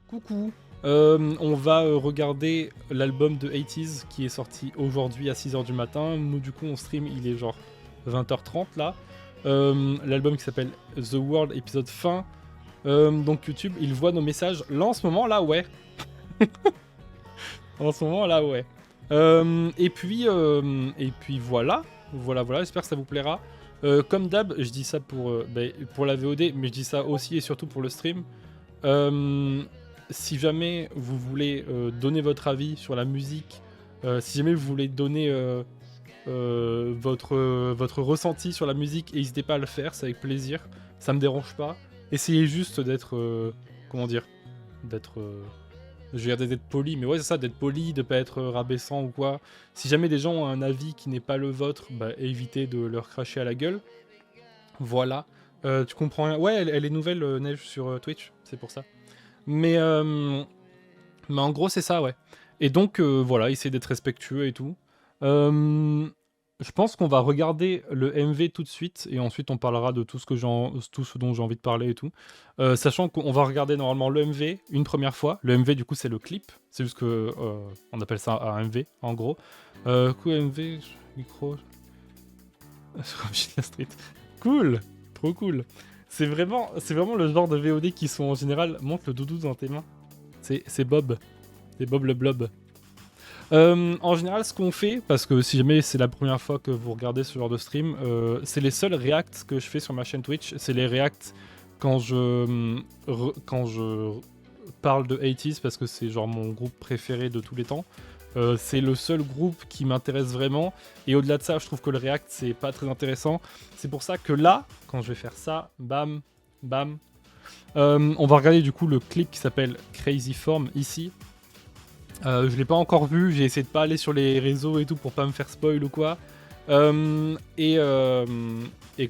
Coucou. On va regarder l'album de 80s qui est sorti aujourd'hui à 6h du matin. Nous du coup on stream, il est genre 20h30 là. L'album qui s'appelle The World épisode fin. Donc YouTube il voit nos messages. Là en ce moment là ouais. En ce moment là ouais. Et puis voilà. Voilà, j'espère que ça vous plaira. Comme d'hab, je dis ça pour la VOD, mais je dis ça aussi et surtout pour le stream. Si jamais vous voulez donner votre avis sur la musique, si jamais vous voulez donner votre ressenti sur la musique, n'hésitez pas à le faire, c'est avec plaisir, ça me dérange pas. Essayez juste d'être, comment dire, je vais dire d'être poli, mais ouais c'est ça, d'être poli, de pas être rabaissant ou quoi. Si jamais des gens ont un avis qui n'est pas le vôtre, évitez de leur cracher à la gueule. Voilà. Tu comprends rien. Ouais, elle est nouvelle, Neige, sur Twitch, c'est pour ça. Mais en gros, c'est ça, ouais. Et donc, voilà, essayez d'être respectueux et tout. Je pense qu'on va regarder le MV tout de suite, et ensuite on parlera de tout ce dont j'ai envie de parler et tout. Sachant qu'on va regarder normalement le MV une première fois. Le MV, du coup, c'est le clip. C'est juste que on appelle ça un MV, en gros. Coup MV, micro... la street. Cool, trop cool. C'est vraiment le genre de VOD qui sont en général... Montre le doudou dans tes mains. C'est Bob. C'est Bob le Blob. En général, ce qu'on fait, parce que si jamais c'est la première fois que vous regardez ce genre de stream, c'est les seuls reacts que je fais sur ma chaîne Twitch. C'est les reacts quand je parle de 80s, parce que c'est genre mon groupe préféré de tous les temps. C'est le seul groupe qui m'intéresse vraiment. Et au-delà de ça, je trouve que le react, c'est pas très intéressant. C'est pour ça que là, quand je vais faire ça, bam, bam, on va regarder du coup le clip qui s'appelle Crazy Form ici. Je l'ai pas encore vu, j'ai essayé de pas aller sur les réseaux et tout pour pas me faire spoil ou quoi. Et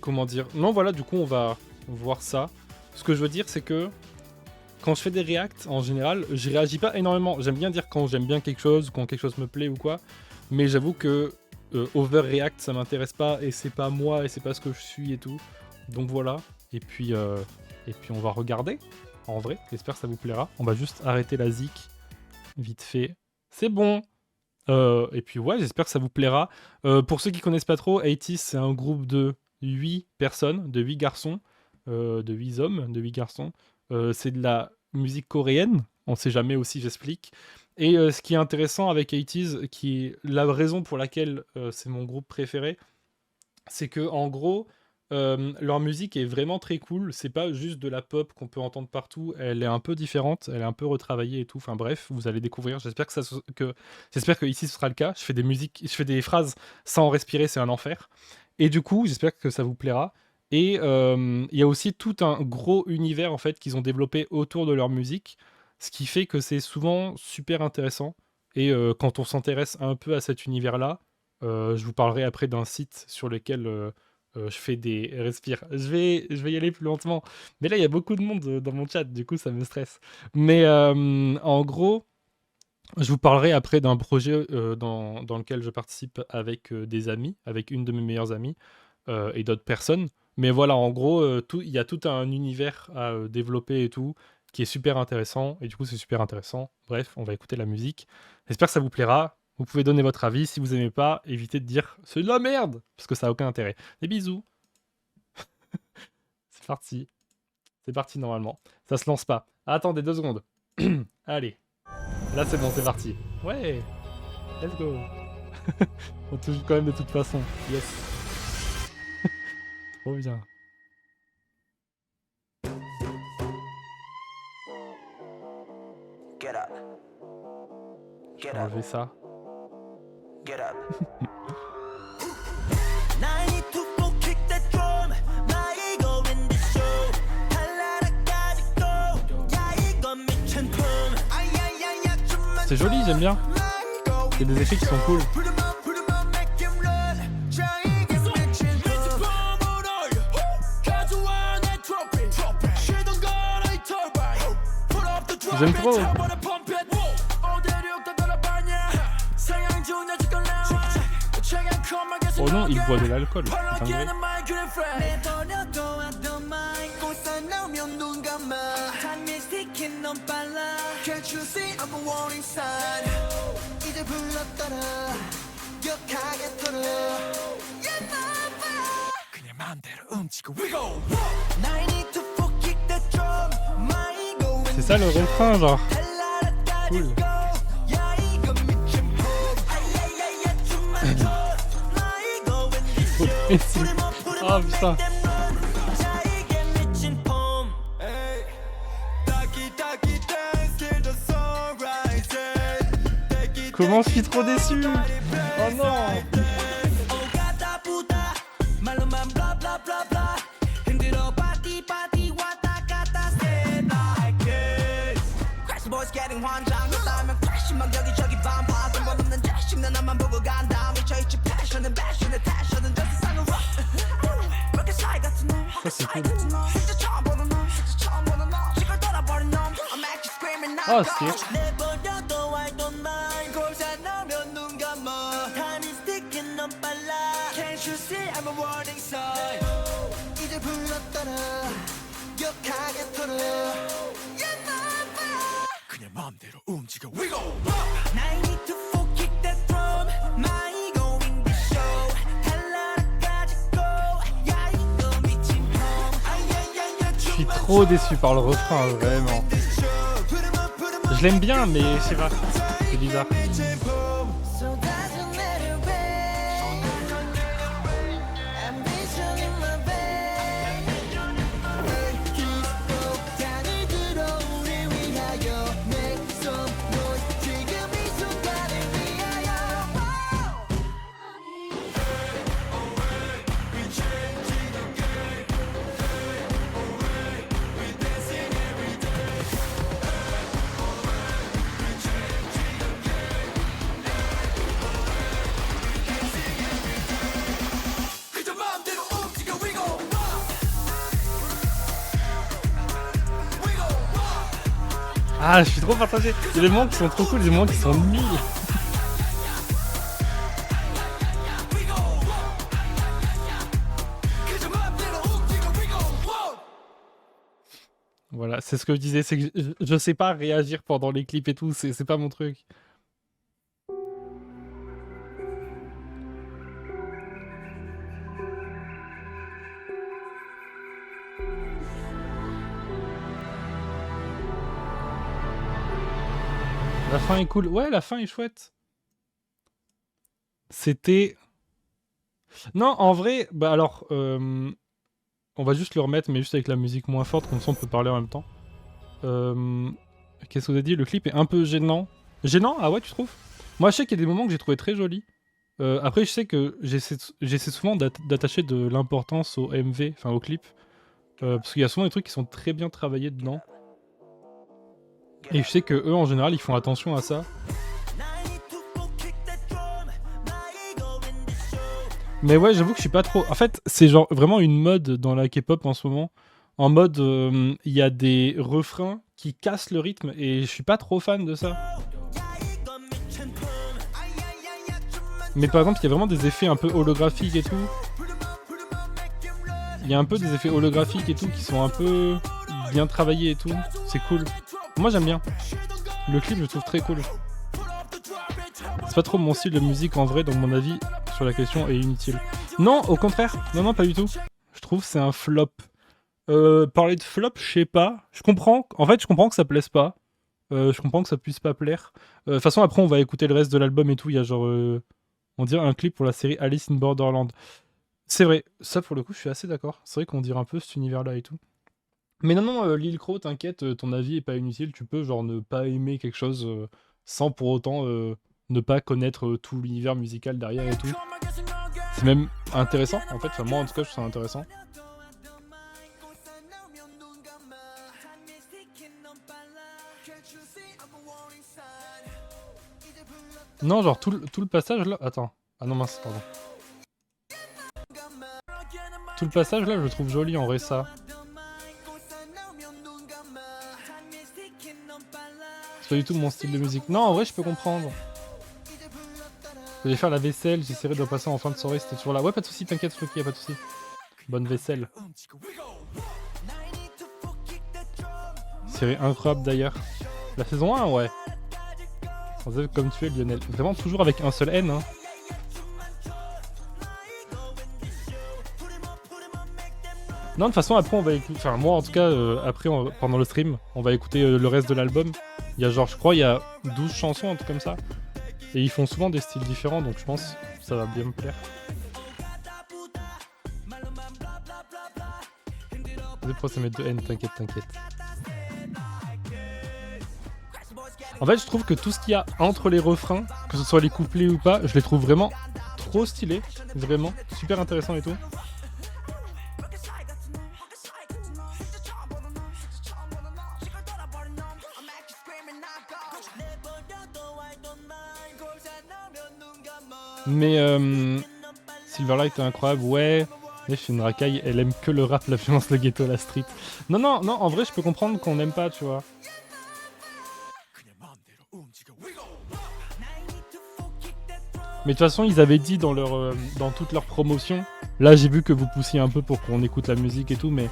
comment dire... Non voilà, du coup on va voir ça. Ce que je veux dire c'est que quand je fais des reacts, en général, je réagis pas énormément. J'aime bien dire quand j'aime bien quelque chose, quand quelque chose me plaît ou quoi. Mais j'avoue que overreact ça m'intéresse pas et c'est pas moi et c'est pas ce que je suis et tout. Donc voilà. Et puis on va regarder. En vrai, j'espère que ça vous plaira. On va juste arrêter la zik. Vite fait. C'est bon. Et puis ouais, j'espère que ça vous plaira. Pour ceux qui connaissent pas trop, 80s c'est un groupe de 8 personnes, de 8 garçons, de 8 hommes, de 8 garçons. C'est de la musique coréenne, on sait jamais aussi, j'explique. Et ce qui est intéressant avec 80s, qui est la raison pour laquelle c'est mon groupe préféré, c'est que en gros, leur musique est vraiment très cool. C'est pas juste de la pop qu'on peut entendre partout. Elle est un peu différente, elle est un peu retravaillée et tout. Enfin bref, vous allez découvrir. J'espère que ici ce sera le cas. Je fais des phrases sans respirer, c'est un enfer. Et du coup, j'espère que ça vous plaira. Et il y a aussi tout un gros univers en fait qu'ils ont développé autour de leur musique, ce qui fait que c'est souvent super intéressant. Et quand on s'intéresse un peu à cet univers-là, je vous parlerai après d'un site sur lequel je fais des respires. Je vais y aller plus lentement. Mais là, il y a beaucoup de monde dans mon chat, du coup, ça me stresse. Mais en gros, je vous parlerai après d'un projet dans lequel je participe avec des amis, avec une de mes meilleures amies et d'autres personnes. Mais voilà, en gros, il y a tout un univers à développer et tout, qui est super intéressant. Et du coup, c'est super intéressant. Bref, on va écouter la musique. J'espère que ça vous plaira. Vous pouvez donner votre avis. Si vous aimez pas, évitez de dire c'est de la merde, parce que ça a aucun intérêt. Des bisous. C'est parti. C'est parti normalement. Ça se lance pas. Attendez 2 secondes. Allez. Là c'est bon, c'est parti. Ouais. Let's go. On touche quand même de toute façon. Yes. Trop bien. Get up. Je vais enlever ça. Get up. C'est joli, j'aime bien. Il y a des effets qui sont cool. J'aime trop. Oh non, il boit de l'alcool. Dingue. C'est ça le refrain, genre. Cool. Trop précis. Oh putain. Comment je suis trop déçu. Oh non. Ça c'est cool. Oh c'est... Je suis trop déçu par le refrain, vraiment. Je l'aime bien, mais je sais pas, c'est bizarre. Ah, je suis trop partagé. Il y a des moments qui sont trop cool, des moments qui sont nuls. Voilà, c'est ce que je disais, c'est que je sais pas réagir pendant les clips et tout, c'est pas mon truc. La fin est cool. Ouais, la fin est chouette. C'était... Non, en vrai, bah alors... on va juste le remettre, mais juste avec la musique moins forte, comme ça on peut parler en même temps. Qu'est-ce que vous avez dit? Le clip est un peu gênant. Gênant? Ah ouais, tu trouves? Moi, je sais qu'il y a des moments que j'ai trouvé très jolis. Après, je sais que j'essaie souvent d'attacher de l'importance au MV, enfin au clip. Parce qu'il y a souvent des trucs qui sont très bien travaillés dedans. Et je sais que eux, en général, ils font attention à ça. Mais ouais, j'avoue que je suis pas trop... En fait, c'est genre vraiment une mode dans la K-pop en ce moment. En mode, il y a des refrains qui cassent le rythme et je suis pas trop fan de ça. Mais par exemple, il y a vraiment des effets un peu holographiques et tout. Il y a un peu des effets holographiques et tout qui sont un peu bien travaillés et tout. C'est cool. Moi, j'aime bien. Le clip, je le trouve très cool. C'est pas trop mon style de musique en vrai, donc mon avis sur la question est inutile. Non, au contraire. Non, pas du tout. Je trouve que c'est un flop. Parler de flop, je sais pas. Je comprends. En fait, je comprends que ça plaise pas. Je comprends que ça puisse pas plaire. De toute façon, après, on va écouter le reste de l'album et tout. Il y a genre... on dirait un clip pour la série Alice in Borderland. C'est vrai. Ça, pour le coup, je suis assez d'accord. C'est vrai qu'on dirait un peu cet univers-là et tout. Mais non, Lil Crow, t'inquiète, ton avis est pas inutile. Tu peux genre ne pas aimer quelque chose sans pour autant ne pas connaître tout l'univers musical derrière et tout. C'est même intéressant en fait. Enfin, moi en tout cas, je trouve ça intéressant. Non, genre tout le passage là. Attends. Ah non, mince, pardon. Tout le passage là, je le trouve joli en vrai, ça. C'est pas du tout mon style de musique. Non, en vrai, je peux comprendre. Je vais faire la vaisselle, j'essaierai de passer en fin de soirée, c'était toujours là. Ouais, pas de soucis, t'inquiète, Floki, y'a pas de soucis. Bonne vaisselle. série incroyable d'ailleurs. La saison 1, ouais. Sans œuvre comme tu es, Lionel. Vraiment toujours avec un seul N, hein. Non, de toute façon, après, on va écouter. Enfin, moi, en tout cas, après, pendant le stream, on va écouter le reste de l'album. Il y a genre, je crois, il y a 12 chansons, un truc comme ça. Et ils font souvent des styles différents, donc je pense que ça va bien me plaire. Pourquoi ça met 2 N, t'inquiète. En fait, je trouve que tout ce qu'il y a entre les refrains, que ce soit les couplets ou pas, je les trouve vraiment trop stylés. Vraiment, super intéressant et tout. Mais Silverlight est incroyable, ouais. Mais je suis une racaille, elle aime que le rap, la violence, le ghetto, la street. Non, en vrai, je peux comprendre qu'on n'aime pas, tu vois. Mais de toute façon, ils avaient dit dans toute leur promotion. Là, j'ai vu que vous poussiez un peu pour qu'on écoute la musique et tout, mais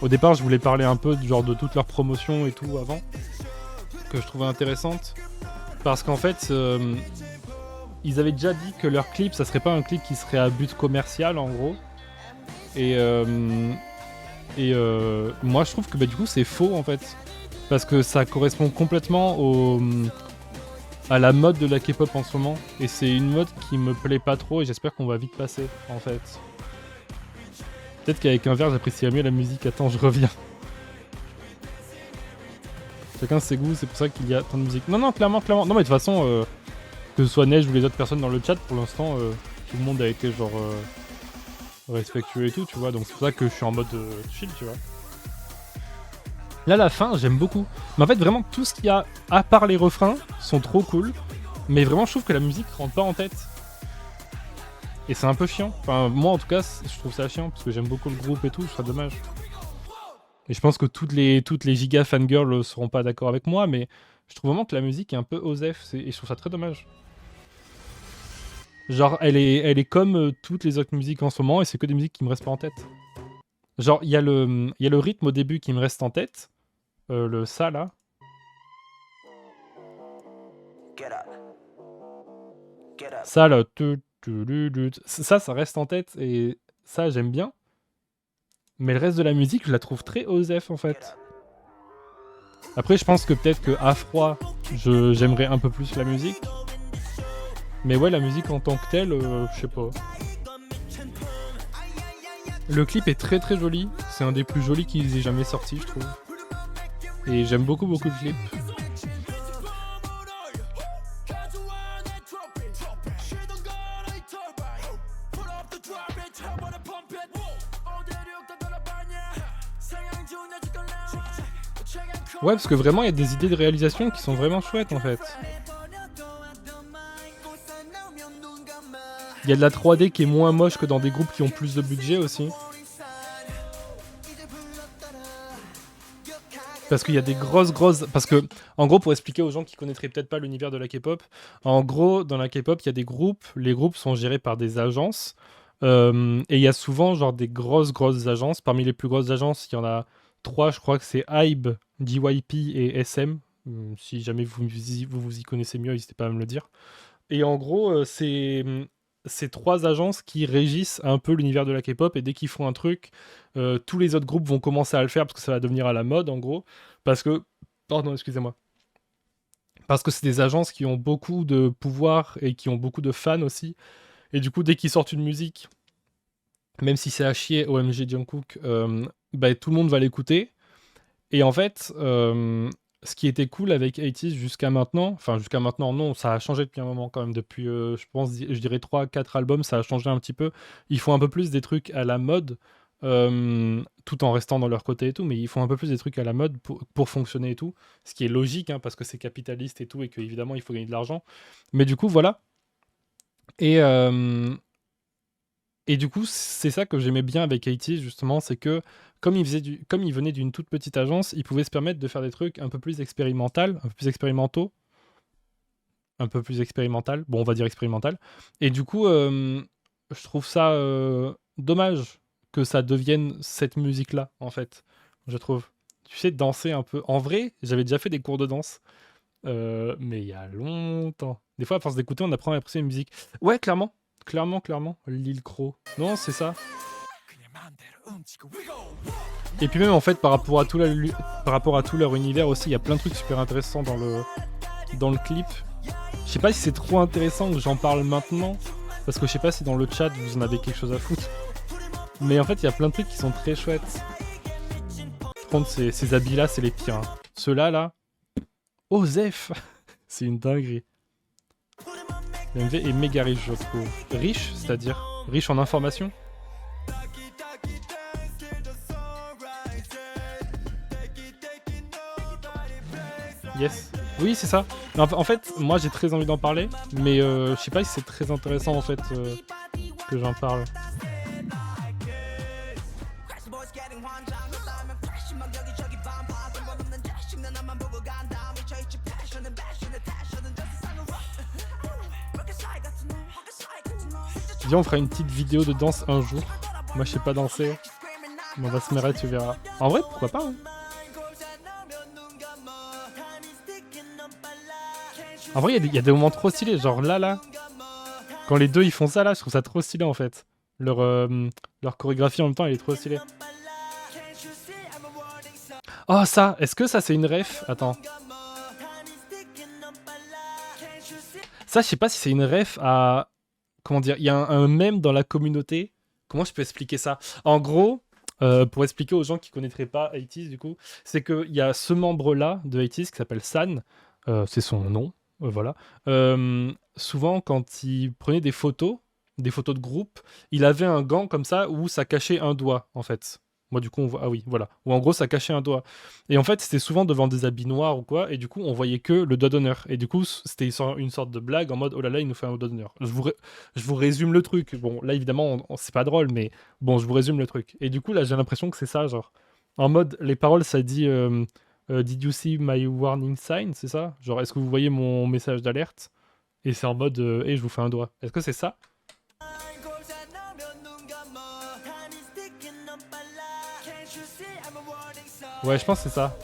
au départ, je voulais parler un peu de toute leur promotion et tout avant, que je trouvais intéressante. Parce qu'en fait, ils avaient déjà dit que leur clip, ça serait pas un clip qui serait à but commercial, en gros. Et moi, je trouve que du coup, c'est faux, en fait. Parce que ça correspond complètement à la mode de la K-pop en ce moment. Et c'est une mode qui me plaît pas trop et j'espère qu'on va vite passer, en fait. Peut-être qu'avec un verre, j'apprécierais mieux la musique. Attends, je reviens. Chacun ses goûts, c'est pour ça qu'il y a tant de musique. Non, clairement. Non, mais de toute façon, que ce soit Neige ou les autres personnes dans le chat, pour l'instant, tout le monde a été genre respectueux et tout, tu vois. Donc c'est pour ça que je suis en mode chill, tu vois. Là, la fin, j'aime beaucoup. Mais en fait, vraiment, tout ce qu'il y a à part les refrains sont trop cool. Mais vraiment, je trouve que la musique rentre pas en tête. Et c'est un peu chiant. Enfin, moi, en tout cas, je trouve ça chiant parce que j'aime beaucoup le groupe et tout. Je trouve ça dommage. Et je pense que toutes les giga fangirls seront pas d'accord avec moi, mais je trouve vraiment que la musique est un peu osef. Et je trouve ça très dommage. Genre, elle est comme toutes les autres musiques en ce moment, et c'est que des musiques qui me restent pas en tête. Genre, il y a le rythme au début qui me reste en tête. Le ça, là. Ça, là. Ça reste en tête, et ça, j'aime bien. Mais le reste de la musique, je la trouve très osef, en fait. Après, je pense que peut-être que à froid, j'aimerais un peu plus la musique. Mais ouais, la musique en tant que telle, je sais pas. Le clip est très très joli. C'est un des plus jolis qu'ils aient jamais sorti, je trouve. Et j'aime beaucoup le clip. Ouais, parce que vraiment, il y a des idées de réalisation qui sont vraiment chouettes, en fait. Il y a de la 3D qui est moins moche que dans des groupes qui ont plus de budget aussi. Parce qu'il y a des grosses... Parce que, en gros, pour expliquer aux gens qui connaîtraient peut-être pas l'univers de la K-pop, en gros, dans la K-pop, il y a des groupes. Les groupes sont gérés par des agences. Et il y a souvent genre des grosses agences. Parmi les plus grosses agences, il y en a 3, je crois que c'est HYBE, JYP et SM. Si jamais vous y connaissez mieux, n'hésitez pas à me le dire. Et en gros, c'est 3 agences qui régissent un peu l'univers de la K-pop, et dès qu'ils font un truc, tous les autres groupes vont commencer à le faire parce que ça va devenir à la mode, en gros. Parce que... Pardon, excusez-moi. Parce que c'est des agences qui ont beaucoup de pouvoir et qui ont beaucoup de fans aussi. Et du coup, dès qu'ils sortent une musique, même si c'est à chier, OMG Jungkook, tout le monde va l'écouter. Et en fait, ce qui était cool avec 80's jusqu'à maintenant non, ça a changé depuis un moment quand même, depuis je pense, je dirais 3-4 albums, ça a changé un petit peu. Ils font un peu plus des trucs à la mode, tout en restant dans leur côté et tout, mais ils font un peu plus des trucs à la mode pour fonctionner et tout, ce qui est logique, hein, parce que c'est capitaliste et tout, et qu'évidemment il faut gagner de l'argent. Mais du coup, voilà. Et du coup, c'est ça que j'aimais bien avec 80's, justement, c'est que comme ils venaient d'une toute petite agence, ils pouvaient se permettre de faire des trucs un peu plus expérimentaux. Bon, on va dire expérimental. Et du coup, je trouve ça dommage que ça devienne cette musique-là, en fait, je trouve. Tu sais, danser un peu. En vrai, j'avais déjà fait des cours de danse, mais il y a longtemps. Des fois, à force d'écouter, on apprend à apprécier la musique. Ouais, clairement. Clairement, clairement. Lil Crow. Non, c'est ça. Et puis même, en fait, par rapport à tout leur univers aussi, il y a plein de trucs super intéressants dans le clip. Je sais pas si c'est trop intéressant que j'en parle maintenant, parce que je sais pas si dans le chat, vous en avez quelque chose à foutre. Mais en fait, il y a plein de trucs qui sont très chouettes. Par contre, ces habits-là, c'est les pires. Hein. Ceux-là, là... Oh, Zef c'est une dinguerie. MV est méga riche, je trouve. Riche, c'est-à-dire riche en informations. Yes. Oui, c'est ça. Mais en fait, moi, j'ai très envie d'en parler, mais je sais pas si c'est très intéressant, en fait, que j'en parle. Viens, on fera une petite vidéo de danse un jour. Moi, je sais pas danser, mais on va se marrer, tu verras. En vrai, pourquoi pas, hein. En vrai, il y a des moments trop stylés, genre là. Quand les deux, ils font ça, là, je trouve ça trop stylé, en fait. Leur chorégraphie, en même temps, elle est trop stylée. Oh, ça, est-ce que ça, c'est une ref? Attends. Ça, je sais pas si c'est une ref à... Comment dire? Il y a un mème dans la communauté. Comment je peux expliquer ça? En gros, pour expliquer aux gens qui connaîtraient pas 80s, du coup, c'est qu'il y a ce membre-là de 80s qui s'appelle San. C'est son nom, voilà. Souvent, quand il prenait des photos de groupe, il avait un gant comme ça où ça cachait un doigt, en fait. Moi, du coup, on voit... Ah oui, voilà. Ou en gros, ça cachait un doigt. Et en fait, c'était souvent devant des habits noirs ou quoi, et du coup, on voyait que le doigt d'honneur. Et du coup, c'était une sorte de blague en mode, oh là là, il nous fait un doigt d'honneur. Je vous résume le truc. Bon, là, évidemment, c'est pas drôle, mais bon, je vous résume le truc. Et du coup, là, j'ai l'impression que c'est ça, genre. En mode, les paroles, ça dit Did you see my warning sign? C'est ça? Genre, est-ce que vous voyez mon message d'alerte? Et c'est en mode, je vous fais un doigt. Est-ce que c'est ça? Ouais, je pense que c'est ça.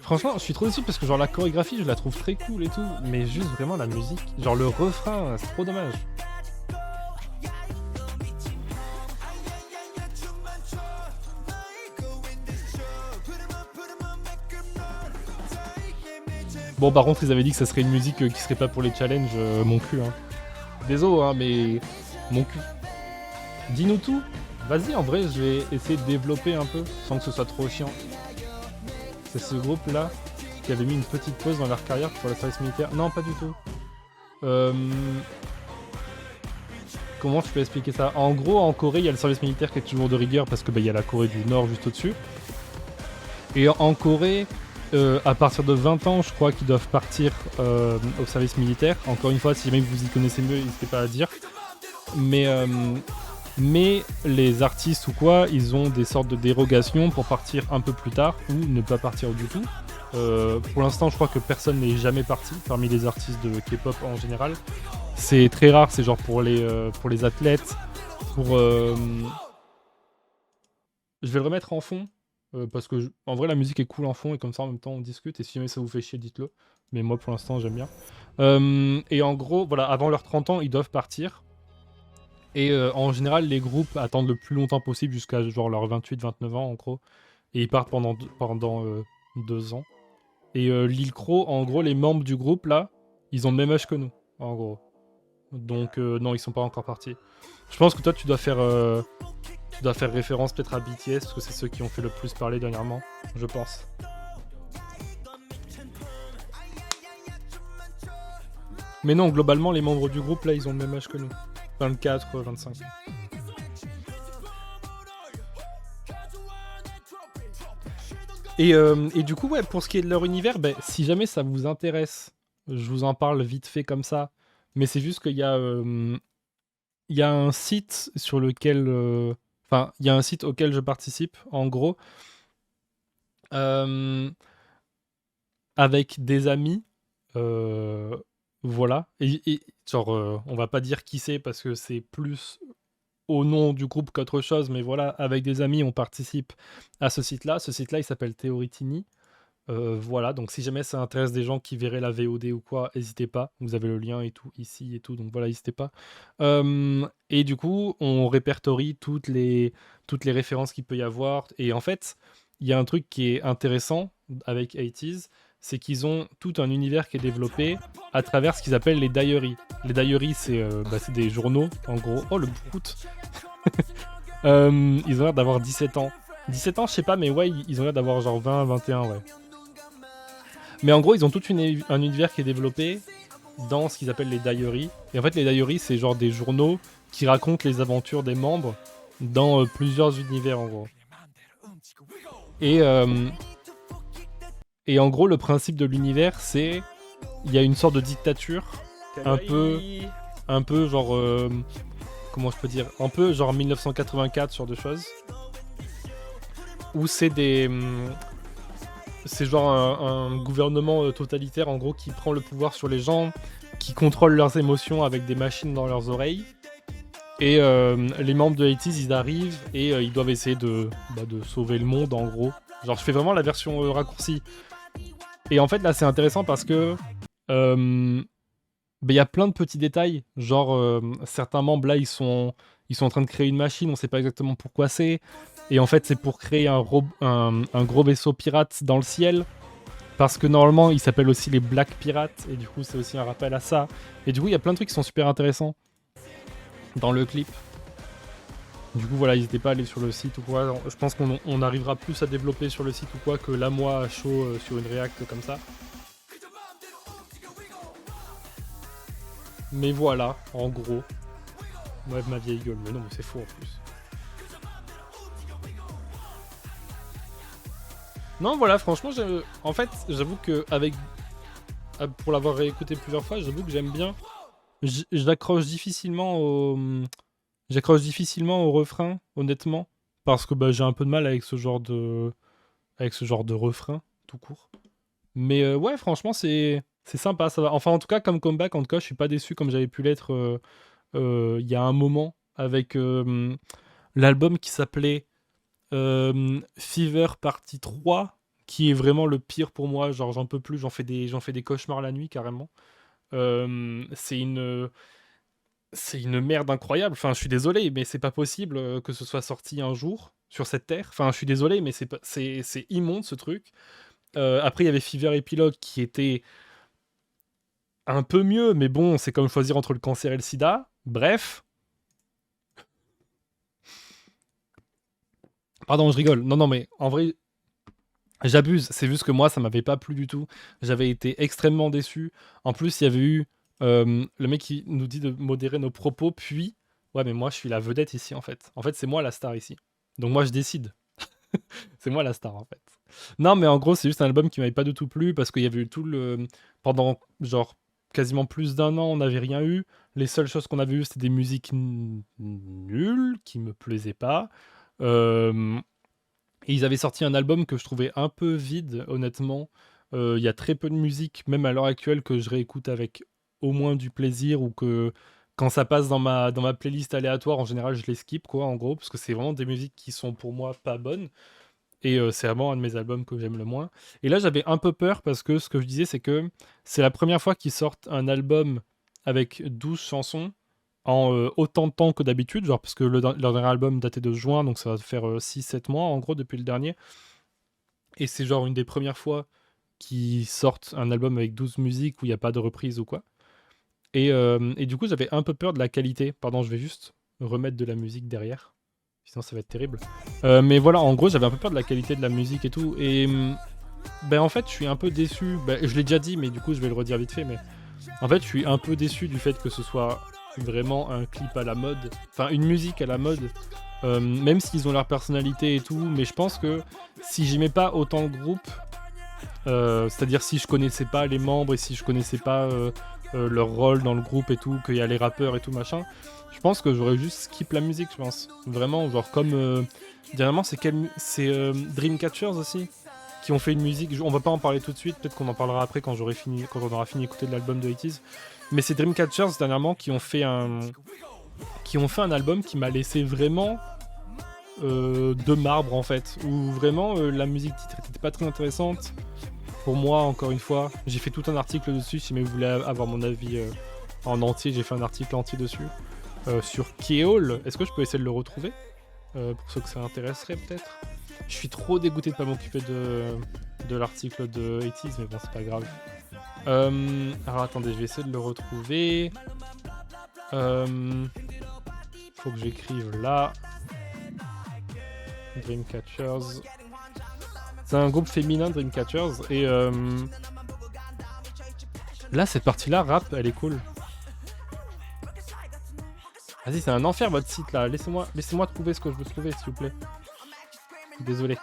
Franchement, je suis trop déçu parce que genre la chorégraphie, je la trouve très cool et tout, mais juste vraiment la musique, genre le refrain, c'est trop dommage. Bon, par contre, ils avaient dit que ça serait une musique qui serait pas pour les challenges, mon cul, hein. Désolé, hein, mais mon cul. Dis-nous tout. Vas-y, en vrai, je vais essayer de développer un peu, sans que ce soit trop chiant. C'est ce groupe-là qui avait mis une petite pause dans leur carrière pour le service militaire. Non, pas du tout. Comment je peux expliquer ça? En gros, en Corée, il y a le service militaire qui est toujours de rigueur parce que il y a la Corée du Nord juste au-dessus. Et en Corée, à partir de 20 ans, je crois qu'ils doivent partir au service militaire. Encore une fois, si jamais vous y connaissez mieux, n'hésitez pas à dire. Mais les artistes ou quoi, ils ont des sortes de dérogations pour partir un peu plus tard ou ne pas partir du tout. Pour l'instant, je crois que personne n'est jamais parti parmi les artistes de K-pop en général. C'est très rare, c'est genre pour les athlètes, Je vais le remettre en fond, parce que en vrai la musique est cool en fond et comme ça en même temps on discute et si jamais ça vous fait chier dites-le. Mais moi pour l'instant j'aime bien. Et en gros, voilà, avant leurs 30 ans ils doivent partir. Et en général les groupes attendent le plus longtemps possible jusqu'à genre leurs 28-29 ans en gros. Et ils partent pendant 2 ans. Et Lil Crow, en gros les membres du groupe là, ils ont le même âge que nous, en gros. Donc non, ils sont pas encore partis. Je pense que toi tu dois faire référence peut-être à BTS parce que c'est ceux qui ont fait le plus parler dernièrement, je pense. Mais non, globalement les membres du groupe là, ils ont le même âge que nous. 24, 25. Et du coup, ouais, pour ce qui est de leur univers, si jamais ça vous intéresse, je vous en parle vite fait comme ça. Mais c'est juste qu'il y a un site sur lequel... Enfin, il y a un site auquel je participe, en gros, avec des amis Voilà. Et genre, on va pas dire qui c'est parce que c'est plus au nom du groupe qu'autre chose, mais voilà, avec des amis, on participe à ce site-là. Ce site-là, il s'appelle Theoritini. Voilà, donc si jamais ça intéresse des gens qui verraient la VOD ou quoi, n'hésitez pas. Vous avez le lien et tout ici et tout, donc voilà, n'hésitez pas. Et du coup, on répertorie toutes les références qu'il peut y avoir. Et en fait, il y a un truc qui est intéressant avec 80s, c'est qu'ils ont tout un univers qui est développé à travers ce qu'ils appellent les diaries. Les diaries, c'est des journaux, en gros. Oh, le boucoute. Ils ont l'air d'avoir 17 ans. 17 ans, je sais pas, mais ouais, ils ont l'air d'avoir genre 20, 21, ouais. Mais en gros, ils ont tout un univers qui est développé dans ce qu'ils appellent les diaries. Et en fait, les diaries, c'est genre des journaux qui racontent les aventures des membres dans plusieurs univers, en gros. Et, euh, et en gros, le principe de l'univers, c'est il y a une sorte de dictature, un peu genre, comment je peux dire, un peu genre 1984 sur deux choses, où c'est genre un gouvernement totalitaire en gros qui prend le pouvoir sur les gens, qui contrôle leurs émotions avec des machines dans leurs oreilles. Et les membres de 80s, ils arrivent et ils doivent essayer de sauver le monde en gros. Genre je fais vraiment la version raccourcie. Et en fait là c'est intéressant parce que il y a plein de petits détails. Genre certains membres là ils sont en train de créer une machine, on sait pas exactement pourquoi c'est. Et en fait c'est pour créer un gros vaisseau pirate dans le ciel. Parce que normalement, ils s'appellent aussi les Black Pirates, et du coup, c'est aussi un rappel à ça. Et du coup, il y a plein de trucs qui sont super intéressants dans le clip. Du coup, voilà, n'hésitez pas à aller sur le site ou quoi. Je pense qu'on arrivera plus à développer sur le site ou quoi que là, moi, à chaud sur une React comme ça. Mais voilà, en gros. Ouais, ma vieille gueule, mais non, mais c'est faux en plus. Non, voilà, franchement, en fait, j'avoue que pour l'avoir réécouté plusieurs fois, j'avoue que j'aime bien. J'accroche difficilement au refrain, honnêtement, parce que j'ai un peu de mal avec ce genre de refrain, tout court. Mais ouais, franchement, c'est sympa, ça va. Enfin, en tout cas, comme comeback, en tout cas, je suis pas déçu comme j'avais pu l'être il y a un moment avec l'album qui s'appelait Fever Partie 3, qui est vraiment le pire pour moi. Genre, j'en peux plus, j'en fais des cauchemars la nuit carrément. C'est une merde incroyable. Enfin, je suis désolé, mais c'est pas possible que ce soit sorti un jour sur cette terre. Enfin, je suis désolé, mais c'est immonde ce truc. Après, il y avait Fever Epilogue qui était un peu mieux, mais bon, c'est comme choisir entre le cancer et le sida. Bref. Pardon, je rigole. Non, non, mais en vrai, j'abuse. C'est juste que moi, ça m'avait pas plu du tout. J'avais été extrêmement déçu. En plus, il y avait eu le mec qui nous dit de modérer nos propos, puis... Ouais, mais moi, je suis la vedette ici, en fait. En fait, c'est moi la star ici. Donc moi, je décide. C'est moi la star, en fait. Non, mais en gros, c'est juste un album qui m'avait pas du tout plu, parce qu'il y avait eu tout le... Pendant, genre, quasiment plus d'un an, on n'avait rien eu. Les seules choses qu'on avait eues, c'était des musiques nulles, qui me plaisaient pas. Euh, Et ils avaient sorti un album que je trouvais un peu vide, honnêtement. Il y a très peu de musique, même à l'heure actuelle, que je réécoute avec au moins du plaisir ou que quand ça passe dans ma playlist aléatoire, en général, je les skip, quoi, en gros, parce que c'est vraiment des musiques qui sont pour moi pas bonnes. Et c'est vraiment un de mes albums que j'aime le moins. Et là, j'avais un peu peur parce que ce que je disais, c'est que c'est la première fois qu'ils sortent un album avec 12 chansons en autant de temps que d'habitude, genre parce que leur dernier album datait de juin, donc ça va faire 6-7 mois en gros depuis le dernier. Et c'est genre une des premières fois qu'ils sortent un album avec 12 musiques où il n'y a pas de reprise ou quoi. Et du coup, j'avais un peu peur de la qualité. Pardon, je vais juste remettre de la musique derrière. Sinon, ça va être terrible. Mais voilà, en gros, j'avais un peu peur de la qualité de la musique et tout. Et en fait, je suis un peu déçu. Je l'ai déjà dit, mais du coup, je vais le redire vite fait. Mais en fait, je suis un peu déçu du fait que ce soit vraiment un clip à la mode. Enfin, une musique à la mode. Même s'ils ont leur personnalité et tout. Mais je pense que si j'aimais pas autant le groupe, c'est-à-dire si je connaissais pas les membres et si je connaissais pas leur rôle dans le groupe et tout, qu'il y a les rappeurs et tout machin, je pense que j'aurais juste skip la musique, je pense. Vraiment, genre comme... dernièrement, c'est Dreamcatchers aussi. qui ont fait une musique. On va pas en parler tout de suite, peut-être qu'on en parlera après quand on aura fini d'écouter de l'album de 80s. Mais c'est Dreamcatchers dernièrement qui ont fait un album qui m'a laissé vraiment de marbre en fait, où vraiment la musique titre était pas très intéressante. Pour moi, encore une fois, j'ai fait tout un article dessus. Si vous voulez avoir mon avis en entier, j'ai fait un article entier dessus sur Keol. Est-ce que je peux essayer de le retrouver pour ceux que ça intéresserait peut-être? Je suis trop dégoûté de pas m'occuper de l'article de 80s, mais bon, c'est pas grave. Alors attendez, je vais essayer de le retrouver. Faut que j'écrive là. Dreamcatchers. C'est un groupe féminin, Dreamcatchers, et là, cette partie-là, rap, elle est cool. Vas-y, c'est un enfer votre site là. Laissez-moi trouver ce que je veux trouver, s'il vous plaît. Désolé.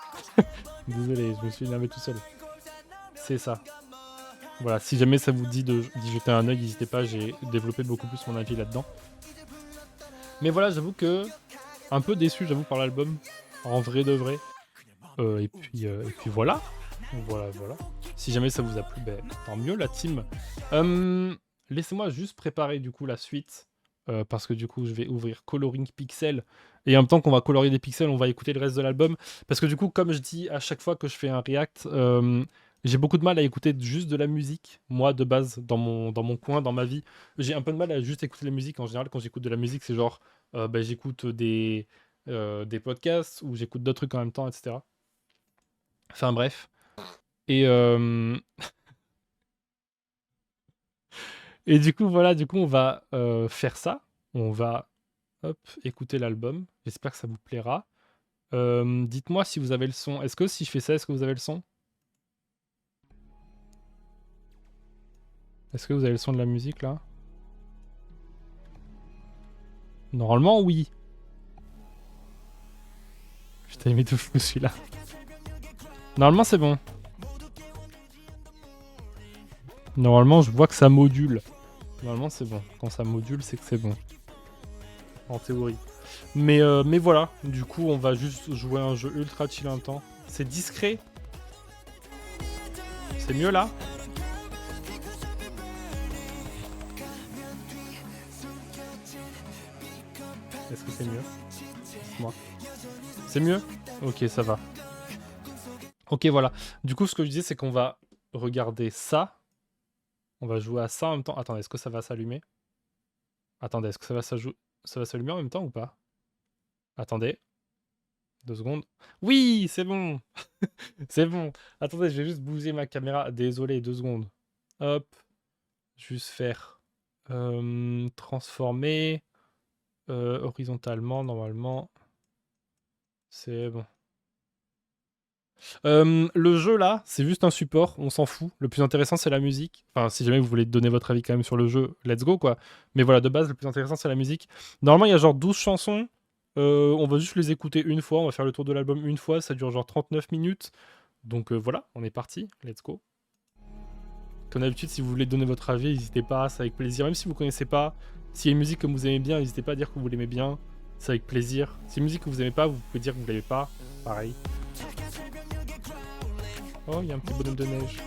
Désolé, je me suis énervé tout seul. C'est ça. Voilà, si jamais ça vous dit d'y jeter un œil, n'hésitez pas, j'ai développé beaucoup plus mon avis là-dedans. Mais voilà, j'avoue que un peu déçu, j'avoue, par l'album. En vrai de vrai. Et puis voilà. Voilà. Si jamais ça vous a plu, ben, tant mieux la team. Laissez-moi juste préparer du coup la suite. Parce que du coup je vais ouvrir Coloring Pixel. Et en même temps qu'on va colorier des pixels, on va écouter le reste de l'album. Parce que du coup, comme je dis à chaque fois que je fais un react, j'ai beaucoup de mal à écouter juste de la musique. Moi, de base, dans mon coin, dans ma vie, j'ai un peu de mal à juste écouter la musique. En général, quand j'écoute de la musique, c'est genre, j'écoute des podcasts ou j'écoute d'autres trucs en même temps, etc. Enfin bref. Et, et du coup, voilà, on va faire ça. On va écouter l'album. J'espère que ça vous plaira. Dites-moi si vous avez le son. Est-ce que si je fais ça, est-ce que vous avez le son? Est-ce que vous avez le son de la musique là? Normalement, oui. Putain, il m'est tout fou celui-là. Normalement, c'est bon. Normalement, je vois que ça module. Normalement, c'est bon. Quand ça module, c'est que c'est bon. En théorie. Mais voilà. Du coup, on va juste jouer un jeu ultra chill un temps. C'est discret. C'est mieux là? Est-ce que c'est mieux? Moi. C'est mieux? Ok, ça va. Ok, voilà. Du coup, ce que je disais, c'est qu'on va regarder ça. On va jouer à ça en même temps. Attendez, est-ce que ça va s'allumer? Attendez, est-ce que ça va s'allumer en même temps ou pas? Attendez. 2 secondes. Oui, c'est bon. C'est bon. Attendez, je vais juste bouger ma caméra. Désolé, 2 secondes. Hop. Juste faire transformer horizontalement, normalement. C'est bon. Le jeu là, c'est juste un support, on s'en fout. Le plus intéressant, c'est la musique. Enfin, si jamais vous voulez donner votre avis quand même sur le jeu, let's go quoi. Mais voilà, de base, le plus intéressant, c'est la musique. Normalement, il y a genre 12 chansons. On va juste les écouter une fois. On va faire le tour de l'album une fois. Ça dure genre 39 minutes. Donc voilà, on est parti. Let's go. Comme d'habitude, si vous voulez donner votre avis, n'hésitez pas, c'est avec plaisir. Même si vous connaissez pas, s'il y a une musique que vous aimez bien, n'hésitez pas à dire que vous l'aimez bien. C'est avec plaisir. Si y a une musique que vous aimez pas, vous pouvez dire que vous l'aimez pas. Pareil. Oh, il y a un petit bonhomme de neige.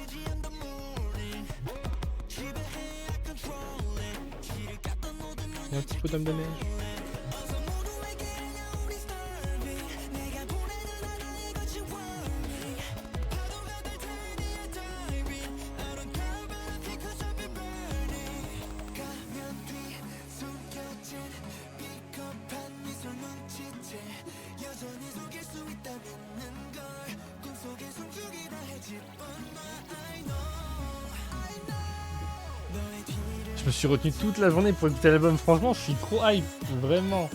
Il y a un petit bonhomme de neige. Je me suis retenu toute la journée pour écouter l'album. Franchement, je suis trop hype. Vraiment.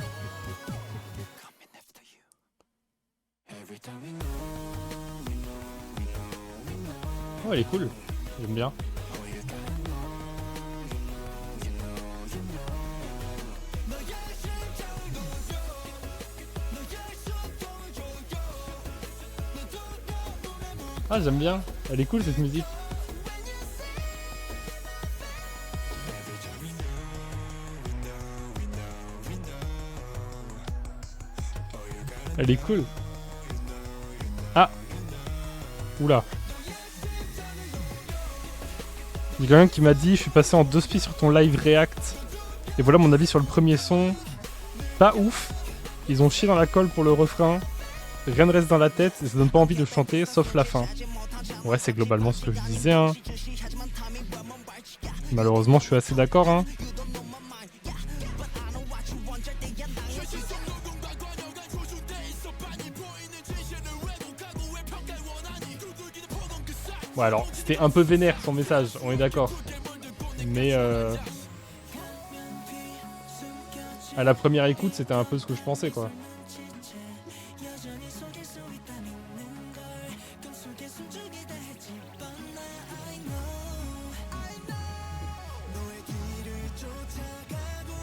Oh, elle est cool. J'aime bien. Ah, j'aime bien. Elle est cool cette musique. Elle est cool. Ah. Oula. Il y a quelqu'un qui m'a dit, je suis passé en 2 spies sur ton live React. Et voilà mon avis sur le premier son. Pas ouf. Ils ont chié dans la colle pour le refrain. Rien ne reste dans la tête et ça donne pas envie de chanter, sauf la fin. Ouais, c'est globalement ce que je disais, hein. Malheureusement, je suis assez d'accord, hein. Ouais, alors, c'était un peu vénère son message, on est d'accord. Mais à la première écoute, c'était un peu ce que je pensais, quoi.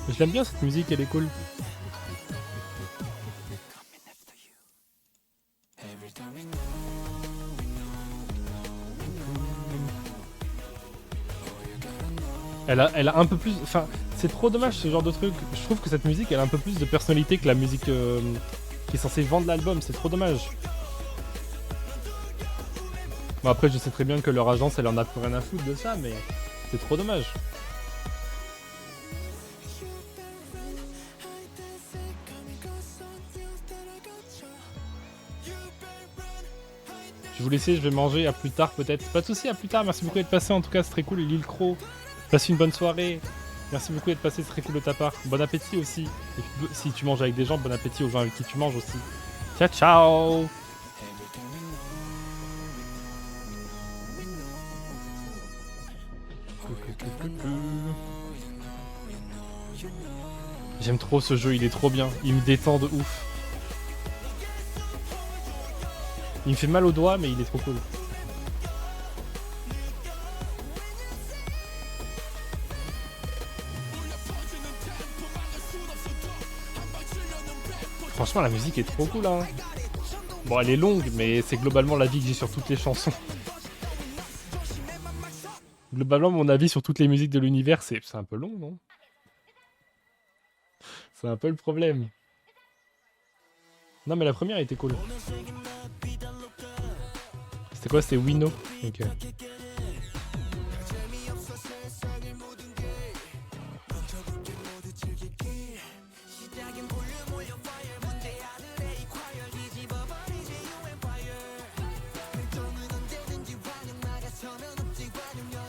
Je l'aime bien cette musique, elle est cool. Elle a un peu plus... Enfin, c'est trop dommage ce genre de truc. Je trouve que cette musique, elle a un peu plus de personnalité que la musique qui est censée vendre l'album. C'est trop dommage. Bon, après, je sais très bien que leur agence, elle en a plus rien à foutre de ça, mais c'est trop dommage. Je vais vous laisser, je vais manger, à plus tard peut-être. Pas de soucis, à plus tard, merci beaucoup d'être passé, en tout cas c'est très cool, Lille Croc. Passe une bonne soirée. Merci beaucoup d'être passé, c'est très cool de ta part. Bon appétit aussi. Et si tu manges avec des gens, bon appétit aux gens avec qui tu manges aussi. Ciao ciao. J'aime trop ce jeu, il est trop bien. Il me détend de ouf. Il me fait mal aux doigts, mais il est trop cool. Franchement, la musique est trop cool, hein. Bon, elle est longue, mais c'est globalement l'avis que j'ai sur toutes les chansons. Globalement, mon avis sur toutes les musiques de l'univers, c'est un peu long, non? C'est un peu le problème. Non, mais la première était cool. C'était quoi? C'était Wino. Ok.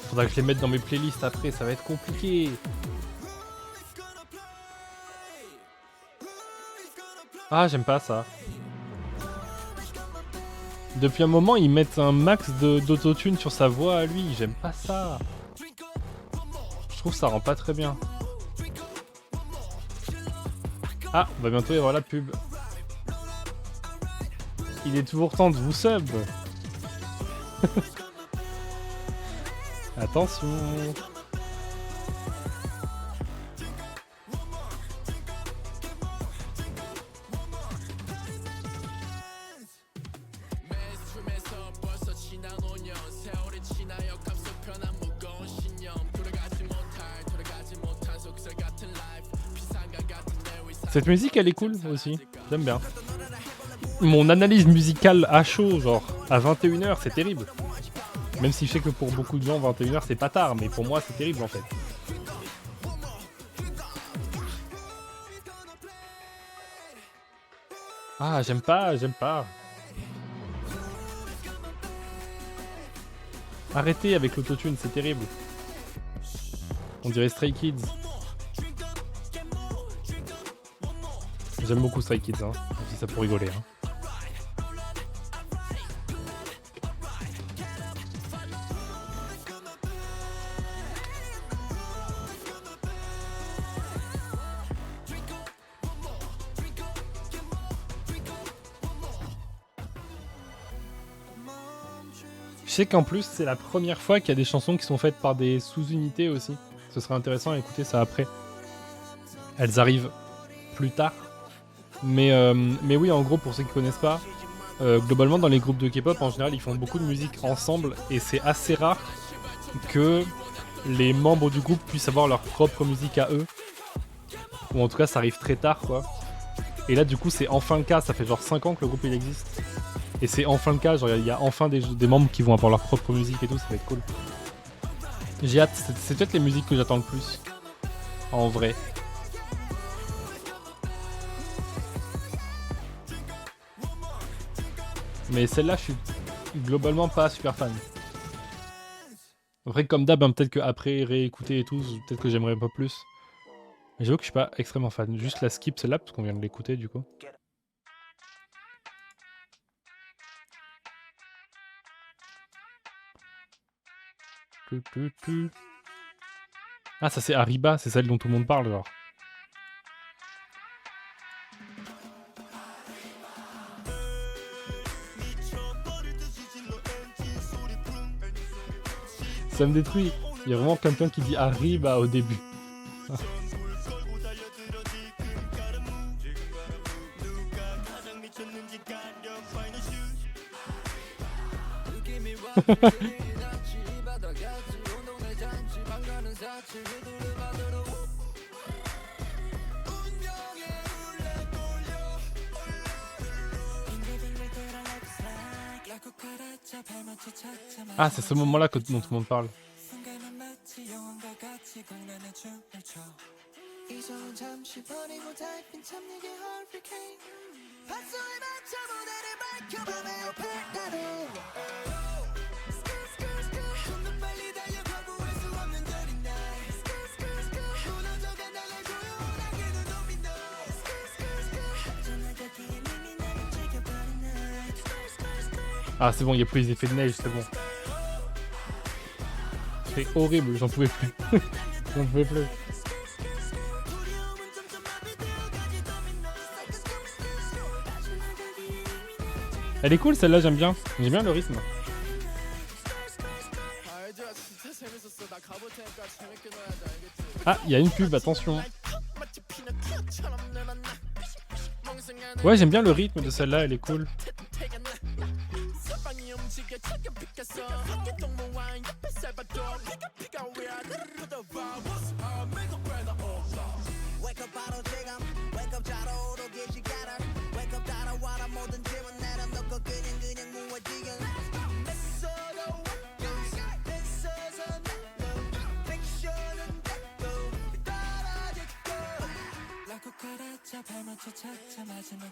Faudra que je les mette dans mes playlists après, ça va être compliqué. Ah, j'aime pas ça. Depuis un moment, ils mettent un max d'autotune sur sa voix à lui. J'aime pas ça. Je trouve que ça rend pas très bien. Ah, va bientôt y avoir la pub. Il est toujours temps de vous sub. Attention. Cette musique, elle est cool aussi. J'aime bien. Mon analyse musicale à chaud, genre à 21h, c'est terrible. Même si je sais que pour beaucoup de gens, 21h, c'est pas tard, mais pour moi, c'est terrible en fait. Ah, j'aime pas, j'aime pas. Arrêtez avec l'autotune, c'est terrible. On dirait Stray Kids. J'aime beaucoup Stray Kids, hein. Je dis ça pour rigoler, hein. Je sais qu'en plus, c'est la première fois qu'il y a des chansons qui sont faites par des sous-unités aussi. Ce serait intéressant à écouter ça après. Elles arrivent plus tard. Mais oui, en gros, pour ceux qui connaissent pas, globalement, dans les groupes de K-pop, en général, ils font beaucoup de musique ensemble. Et c'est assez rare que les membres du groupe puissent avoir leur propre musique à eux. Ou en tout cas, ça arrive très tard, quoi. Et là, du coup, c'est enfin le cas. Ça fait genre 5 ans que le groupe il existe. Et c'est enfin le cas, genre il y a enfin des membres qui vont avoir leur propre musique et tout, ça va être cool. J'ai hâte, c'est peut-être les musiques que j'attends le plus. En vrai. Mais celle-là, je suis globalement pas super fan. Après, comme d'hab, hein, peut-être qu'après réécouter et tout, peut-être que j'aimerais un peu plus. Mais j'avoue que je suis pas extrêmement fan. Juste la skip celle-là, parce qu'on vient de l'écouter du coup. Ah, ça c'est Ariba, c'est celle dont tout le monde parle, genre. Ça me détruit. Il y a vraiment quelqu'un qui dit Ariba au début. Ah, c'est ce moment-là dont tout le monde parle. Ah, c'est bon, il n'y a plus les effets de neige, c'est bon. C'est horrible, j'en pouvais plus. J'en pouvais plus. Elle est cool celle-là, j'aime bien. J'aime bien le rythme. Ah, il y a une pub, attention. Ouais, j'aime bien le rythme de celle-là, elle est cool.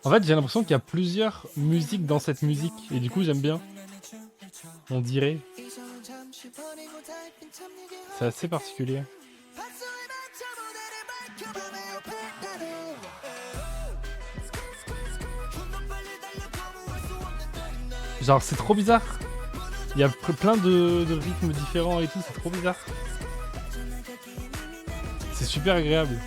En fait, j'ai l'impression qu'il y a plusieurs musiques dans cette musique, et du coup, j'aime bien. On dirait. C'est assez particulier. Genre, c'est trop bizarre. Il y a plein de rythmes différents et tout, c'est trop bizarre. C'est super agréable.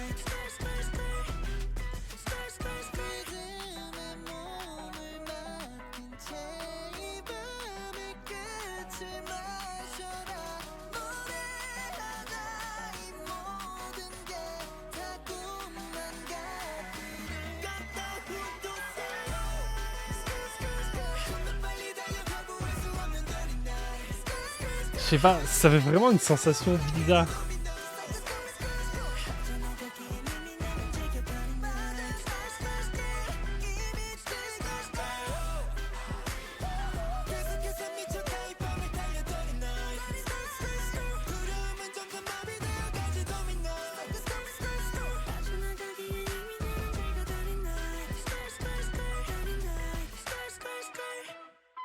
Je sais pas, ça fait vraiment une sensation bizarre.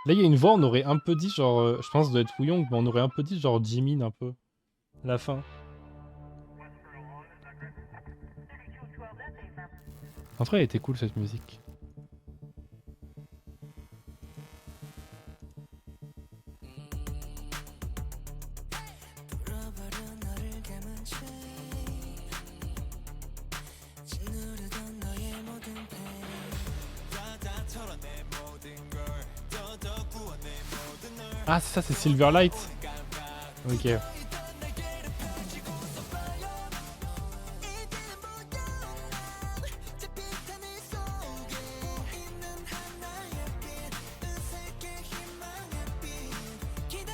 Là, il y a une voix, on aurait un peu dit genre, je pense que ça doit être Woo-Young, mais on aurait un peu dit genre Jimin un peu. La fin. En vrai, elle était cool cette musique. Ah, c'est ça, c'est Silverlight. Ok.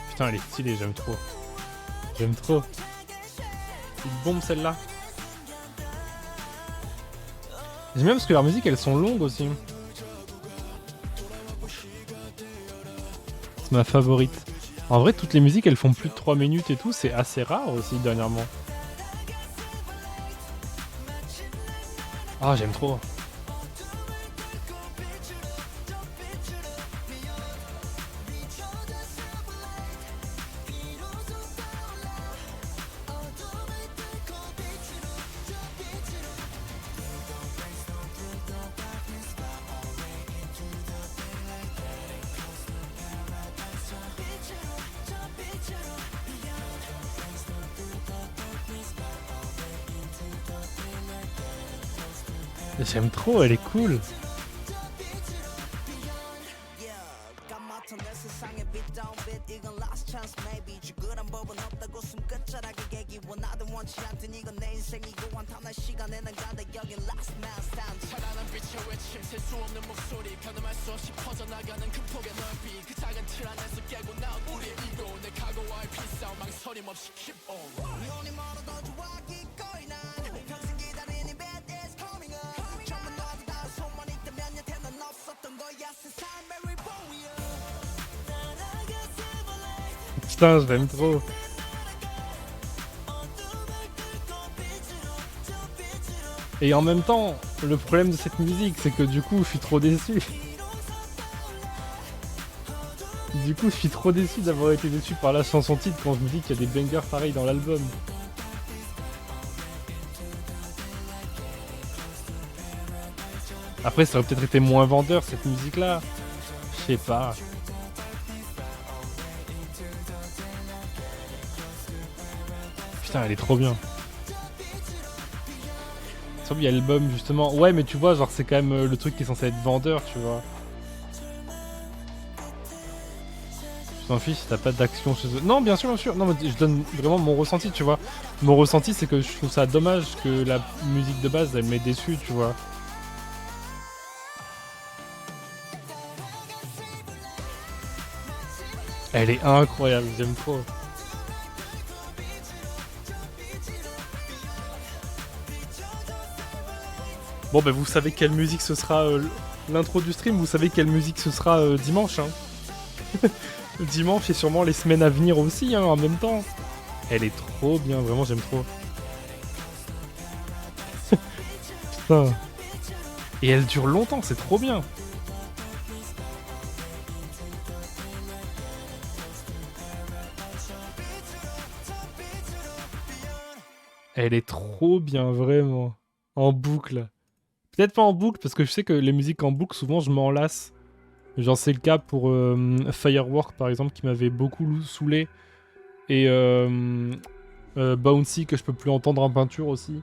Putain, elle est stylée, j'aime trop. J'aime trop. C'est une bombe celle-là. J'aime bien parce que leurs musiques, elles sont longues aussi. ma favorite. En vrai, toutes les musiques, elles font plus de 3 minutes et tout. C'est assez rare aussi, dernièrement. Ah, j'aime trop. J'aime trop, elle est cool. Putain, je l'aime trop. Et en même temps, le problème de cette musique, c'est que du coup, je suis trop déçu. Du coup, je suis trop déçu d'avoir été déçu par la chanson titre quand je me dis qu'il y a des bangers pareils dans l'album. Après, ça aurait peut-être été moins vendeur cette musique-là. Je sais pas. Putain, elle est trop bien. Il y a l'album justement. Ouais, mais tu vois, genre, c'est quand même le truc qui est censé être vendeur, tu vois. Je t'en fiche si t'as pas d'action chez eux. Non, bien sûr, bien sûr. Non, mais je donne vraiment mon ressenti, tu vois. Mon ressenti, c'est que je trouve ça dommage que la musique de base, elle m'ait déçu, tu vois. Elle est incroyable, j'aime trop. Bon, bah, vous savez quelle musique ce sera l'intro du stream, vous savez quelle musique ce sera dimanche, hein. Dimanche et sûrement les semaines à venir aussi, hein, en même temps. Elle est trop bien, vraiment, j'aime trop. Putain. Et elle dure longtemps, c'est trop bien. Elle est trop bien, vraiment. En boucle. Peut-être pas en boucle, parce que je sais que les musiques en boucle, souvent, je m'en lasse. Genre, c'est le cas pour Firework, par exemple, qui m'avait beaucoup saoulé. Et Bouncy, que je peux plus entendre en peinture aussi.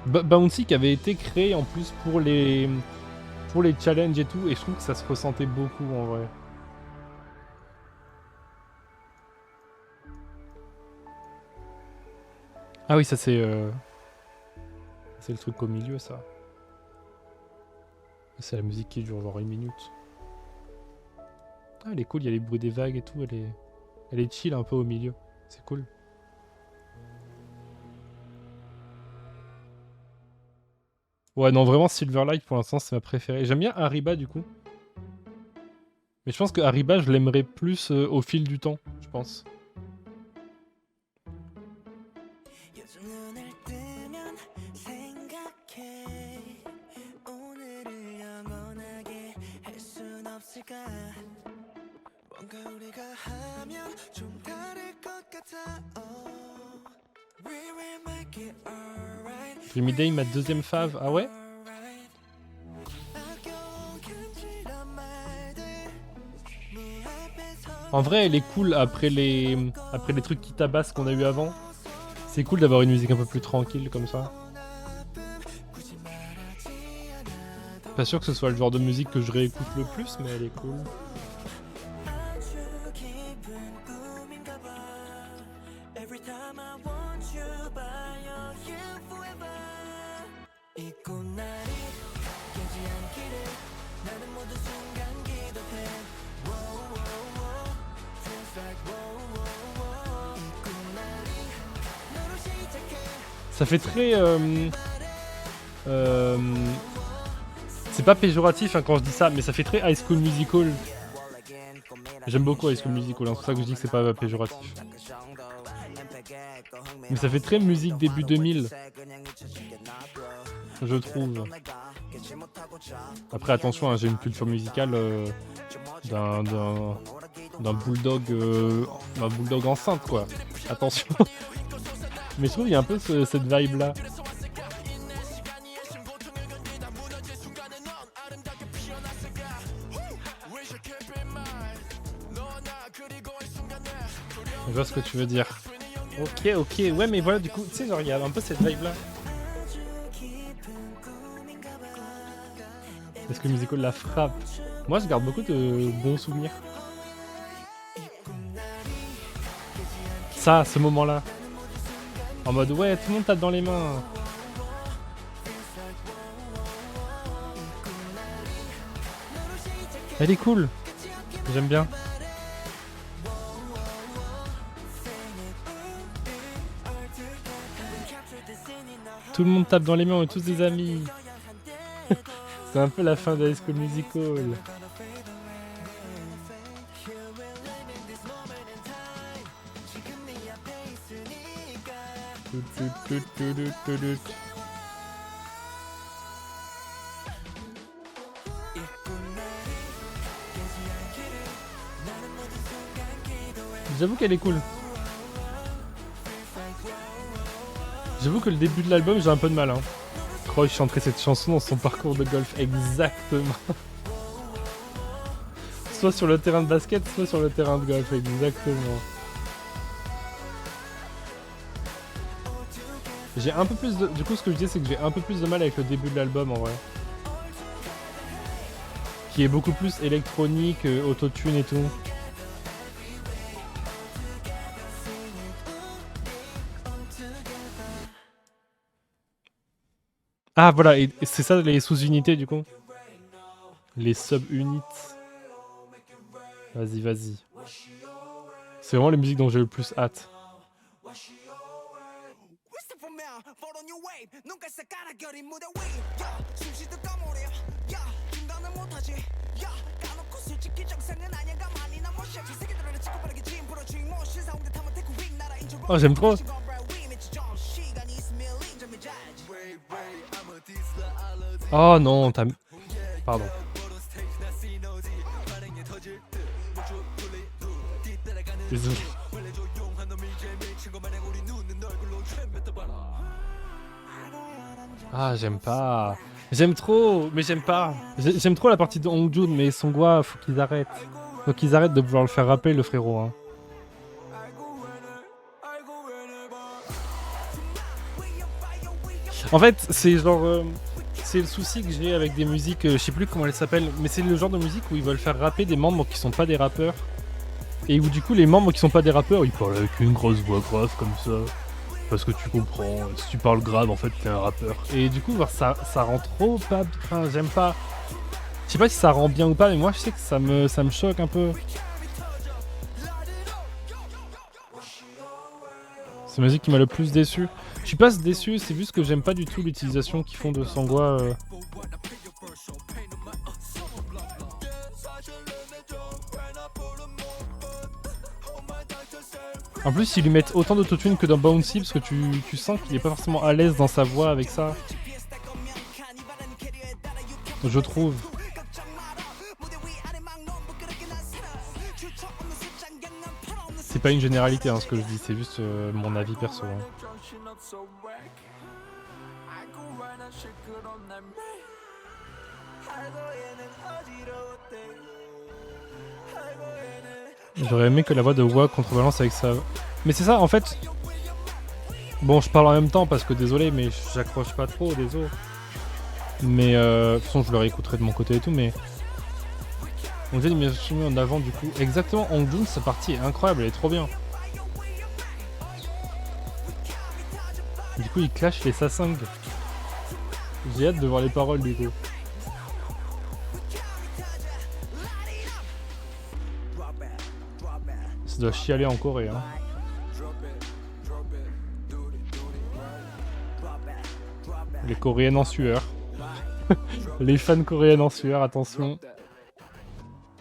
Bouncy qui avait été créé en plus pour les challenges et tout, et je trouve que ça se ressentait beaucoup en vrai. Ah oui, ça c'est le truc au milieu, ça. C'est la musique qui dure genre 1 minute. Ah, elle est cool, il y a les bruits des vagues et tout, elle est chill un peu au milieu. C'est cool. Ouais, non, vraiment, Silverlight, pour l'instant, c'est ma préférée. J'aime bien Ariba, du coup. Mais je pense que Ariba, je l'aimerais plus au fil du temps, je pense. Dreamy Day, ma deuxième fave. Ah ouais? En vrai, elle est cool après les trucs qui tabassent qu'on a eu avant. C'est cool d'avoir une musique un peu plus tranquille comme ça. Pas sûr que ce soit le genre de musique que je réécoute le plus, mais elle est cool. Ça fait très... C'est pas péjoratif hein, quand je dis ça, mais ça fait très High School Musical. J'aime beaucoup High School Musical, hein, c'est pour ça que je dis que c'est pas péjoratif. Mais ça fait très musique début 2000, je trouve. Après attention, hein, j'ai une culture musicale d'un bulldog enceinte quoi. Attention. Mais je trouve qu'il y a un peu cette vibe là. Je vois ce que tu veux dire. Ok, ouais, mais voilà, du coup, tu sais, genre, il y a un peu cette vibe là. Est-ce que le musical la frappe? Moi, je garde beaucoup de bons souvenirs. Ça, ce moment-là. En mode, ouais, tout le monde tape dans les mains. Elle est cool. J'aime bien. Tout le monde tape dans les mains, on est tous des amis. C'est un peu la fin de High School Musical. J'avoue qu'elle est cool. J'avoue que le début de l'album, j'ai un peu de mal. Hein. Croix chanterait cette chanson dans son parcours de golf, exactement. Soit sur le terrain de basket, soit sur le terrain de golf, exactement. J'ai un peu plus de... Du coup, ce que je dis, c'est que j'ai un peu plus de mal avec le début de l'album, en vrai. Qui est beaucoup plus électronique, autotune et tout. Ah, voilà, et c'est ça les sous-unités, du coup. Les sub-units. Vas-y. C'est vraiment les musiques dont j'ai le plus hâte. Oh, j'aime trop. Oh non, t'as... Pardon. Désolé. Ah, j'aime pas. J'aime trop, mais j'aime pas. J'aime trop la partie de Hongjun, mais Songwa, faut qu'ils arrêtent. Faut qu'ils arrêtent de vouloir le faire rapper, le frérot. Hein. En fait, c'est genre... c'est le souci que j'ai avec des musiques, je sais plus comment elles s'appellent, mais c'est le genre de musique où ils veulent faire rapper des membres qui sont pas des rappeurs. Et où du coup les membres qui sont pas des rappeurs, ils parlent avec une grosse voix grave comme ça. Parce que tu comprends, si tu parles grave en fait t'es un rappeur. Et du coup ça rend trop pas... Enfin j'aime pas... Je sais pas si ça rend bien ou pas, mais moi je sais que ça me choque un peu. C'est la musique qui m'a le plus déçu. Je suis pas déçu, c'est juste que j'aime pas du tout l'utilisation qu'ils font de Sangwa. En plus, ils lui mettent autant d'autotune que dans Bouncy parce que tu sens qu'il est pas forcément à l'aise dans sa voix avec ça. Je trouve. C'est pas une généralité hein, ce que je dis, c'est juste mon avis perso. Hein. J'aurais aimé que la voix de Wa contrebalance avec ça. Mais c'est ça en fait. Bon, je parle en même temps parce que désolé, mais j'accroche pas trop, désolé. Mais de toute façon, je le réécouterai de mon côté et tout, mais. On dirait mis en avant du coup. Exactement, Hongjun, sa partie est incroyable, elle est trop bien. Du coup, il clash les Sasang. J'ai hâte de voir les paroles du coup. Ça doit chialer en Corée. Hein. Les coréennes en sueur. Les fans coréennes en sueur, attention.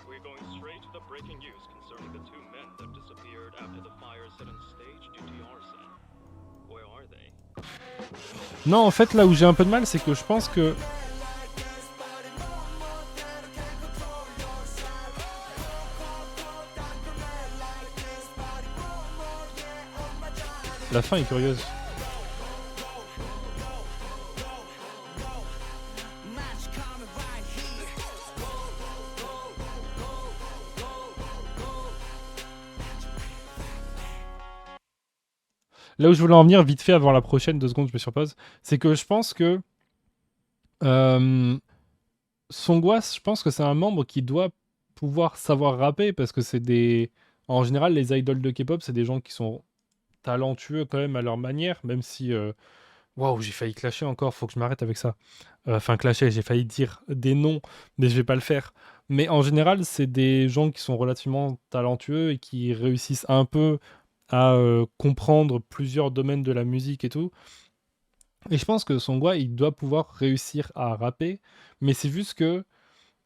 We're going straight to the breaking news concerning the two men that disappeared after the fire set on stage due to arson. Where are they? Non, en fait, là où j'ai un peu de mal, c'est que je pense que... La fin est curieuse. Là où je voulais en venir, vite fait, avant la prochaine, 2 secondes, je me surpose, c'est que je pense que Songwa, je pense que c'est un membre qui doit pouvoir savoir rapper, parce que c'est des... En général, les idoles de K-pop, c'est des gens qui sont talentueux quand même à leur manière, même si... Waouh, j'ai failli clasher encore, faut que je m'arrête avec ça. Enfin, clasher, j'ai failli dire des noms, mais je vais pas le faire. Mais en général, c'est des gens qui sont relativement talentueux et qui réussissent un peu à comprendre plusieurs domaines de la musique et tout. Et je pense que Songwa, il doit pouvoir réussir à rapper, mais c'est juste que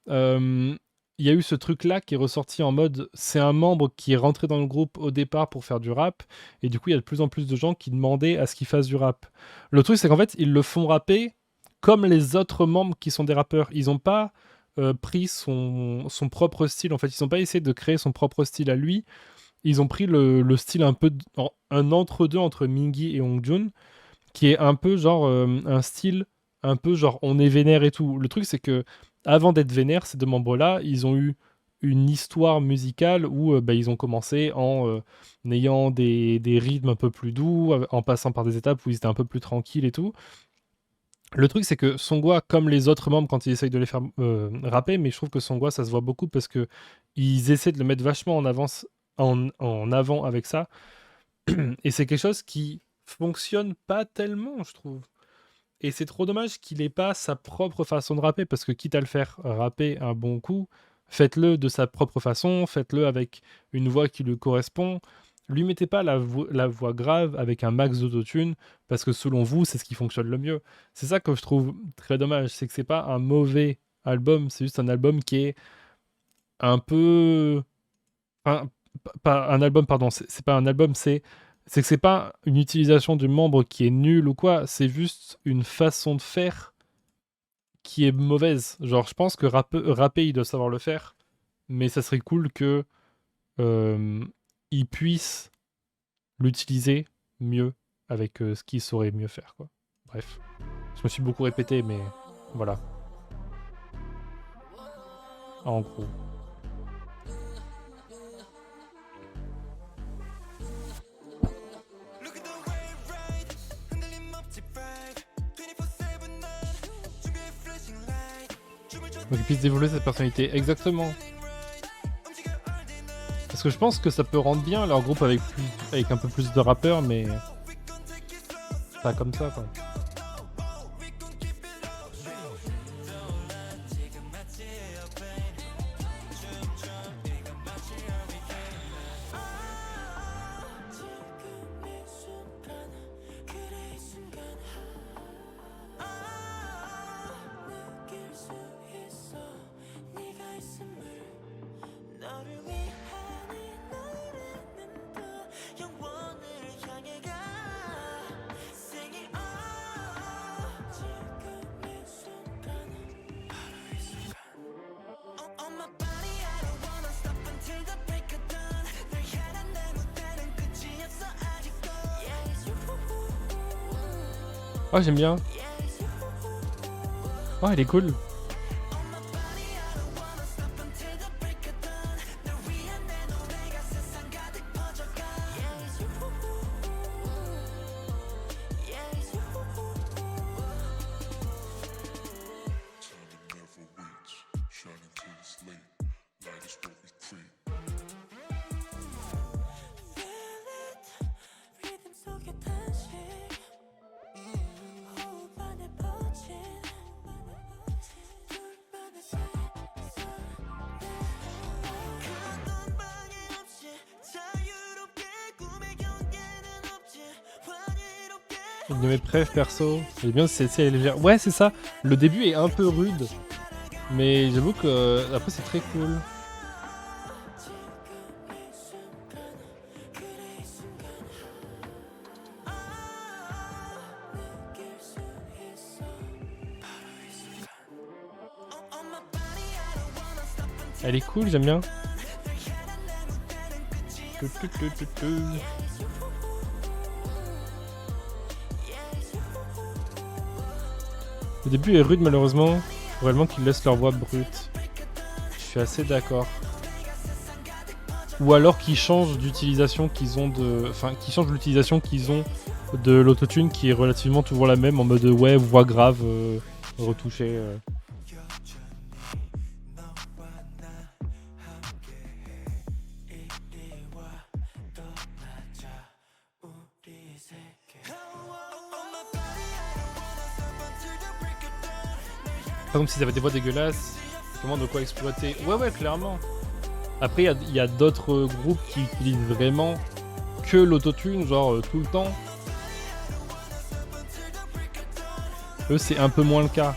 il y a eu ce truc-là qui est ressorti en mode c'est un membre qui est rentré dans le groupe au départ pour faire du rap, et du coup, il y a de plus en plus de gens qui demandaient à ce qu'il fasse du rap. Le truc, c'est qu'en fait, ils le font rapper comme les autres membres qui sont des rappeurs. Ils n'ont pas pris son propre style, en fait. Ils n'ont pas essayé de créer son propre style à lui. Ils ont pris le style un peu un entre-deux entre Mingi et Hongjun, qui est un peu genre un style un peu genre on est vénère et tout. Le truc, c'est que avant d'être vénère, ces deux membres-là, ils ont eu une histoire musicale où ils ont commencé en ayant des rythmes un peu plus doux, en passant par des étapes où ils étaient un peu plus tranquilles et tout. Le truc, c'est que Songwa, comme les autres membres, quand ils essayent de les faire rapper, mais je trouve que Songwa, ça se voit beaucoup parce que ils essaient de le mettre vachement en avant avec ça. Et c'est quelque chose qui fonctionne pas tellement, je trouve. Et c'est trop dommage qu'il ait pas sa propre façon de rapper, parce que quitte à le faire rapper un bon coup, faites-le de sa propre façon, faites-le avec une voix qui lui correspond. Lui mettez pas la voix grave avec un max d'autotune, parce que selon vous, c'est ce qui fonctionne le mieux. C'est ça que je trouve très dommage, c'est que c'est pas un mauvais album, c'est juste un album qui est un peu... Enfin, pas un album, pardon, c'est pas un album, c'est que c'est pas une utilisation du membre qui est nulle ou quoi, c'est juste une façon de faire qui est mauvaise. Genre, je pense que rapper, il doit savoir le faire, mais ça serait cool que il puisse l'utiliser mieux avec ce qu'il saurait mieux faire, quoi. Bref, je me suis beaucoup répété, mais voilà. En gros. Donc, il puisse développer cette personnalité. Exactement. Parce que je pense que ça peut rendre bien leur groupe avec un peu plus de rappeurs, mais pas comme ça, quoi. Oh, j'aime bien. Oh, elle est cool. Une de mes préf perso. Et bien, c'est légère. Ouais, c'est ça. Le début est un peu rude. Mais j'avoue que après, c'est très cool. Elle est cool, j'aime bien. Le début est rude malheureusement. Faut réellement qu'ils laissent leur voix brute. Je suis assez d'accord. Ou alors qu'ils changent d'utilisation qu'ils ont de. Enfin, qu'ils changent l'utilisation qu'ils ont de l'autotune qui est relativement toujours la même en mode ouais, voix grave, retouchée. Par exemple, s'ils avaient des voix dégueulasses, comment de quoi exploiter. Ouais, clairement. Après, il y a d'autres groupes qui utilisent vraiment que l'autotune, genre tout le temps. Eux, c'est un peu moins le cas.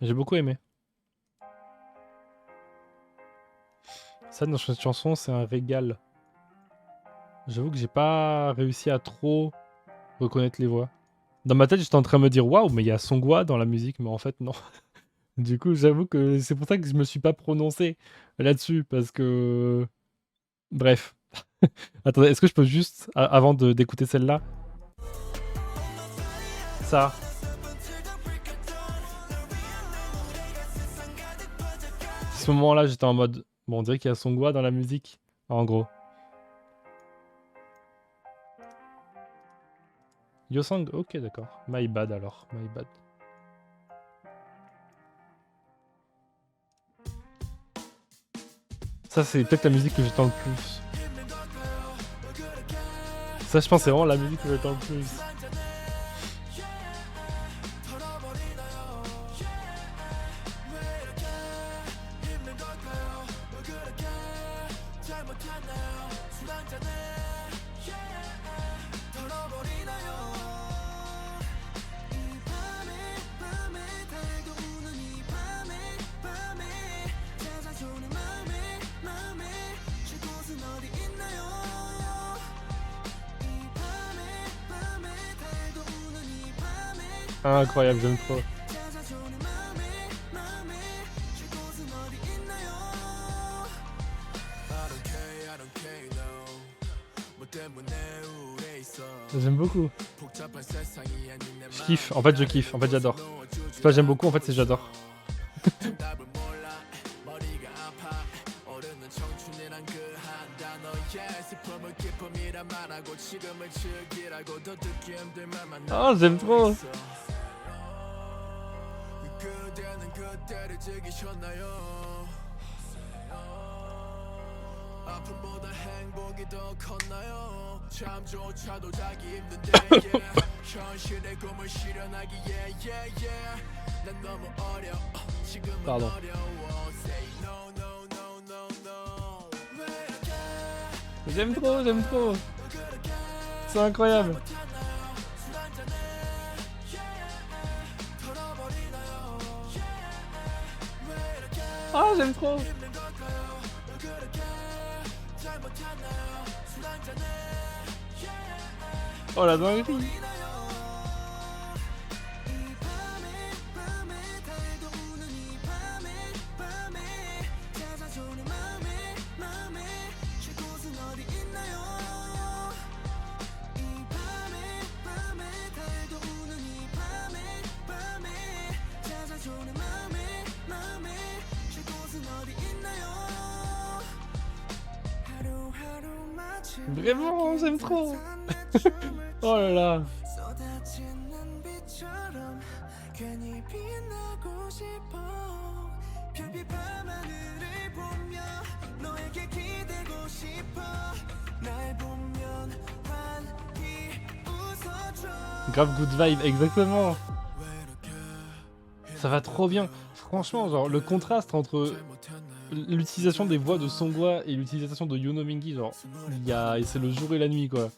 J'ai beaucoup aimé. Ça, dans cette chanson, c'est un régal. J'avoue que j'ai pas réussi à trop reconnaître les voix. Dans ma tête, j'étais en train de me dire waouh, mais il y a Songwa dans la musique, mais en fait, non. Du coup, j'avoue que c'est pour ça que je me suis pas prononcé là-dessus, parce que. Bref. Attendez, est-ce que je peux juste, avant d'écouter celle-là, ça. À ce moment-là, j'étais en mode. Bon, on dirait qu'il y a Songwa dans la musique, en gros. Yosang, ok, d'accord. My bad alors, my bad. Ça, c'est peut-être la musique que j'attends le plus. Ça, je pense, c'est vraiment la musique que j'attends le plus. Ah, incroyable, j'aime trop. J'aime beaucoup. Je kiffe, en fait je kiffe, en fait j'adore. C'est pas j'aime beaucoup, en fait c'est j'adore. Oh, j'aime trop. Pardon. J'aime trop, j'aime trop. C'est incroyable. Ah, j'aime trop. Oh la dinguerie. Vraiment, j'aime trop. Oh là là. Grave good vibe, exactement. Ça va trop bien. franchement, genre, le contraste entre l'utilisation des voix de Songwa et l'utilisation de Yuno Mingi, genre, c'est le jour et la nuit, quoi.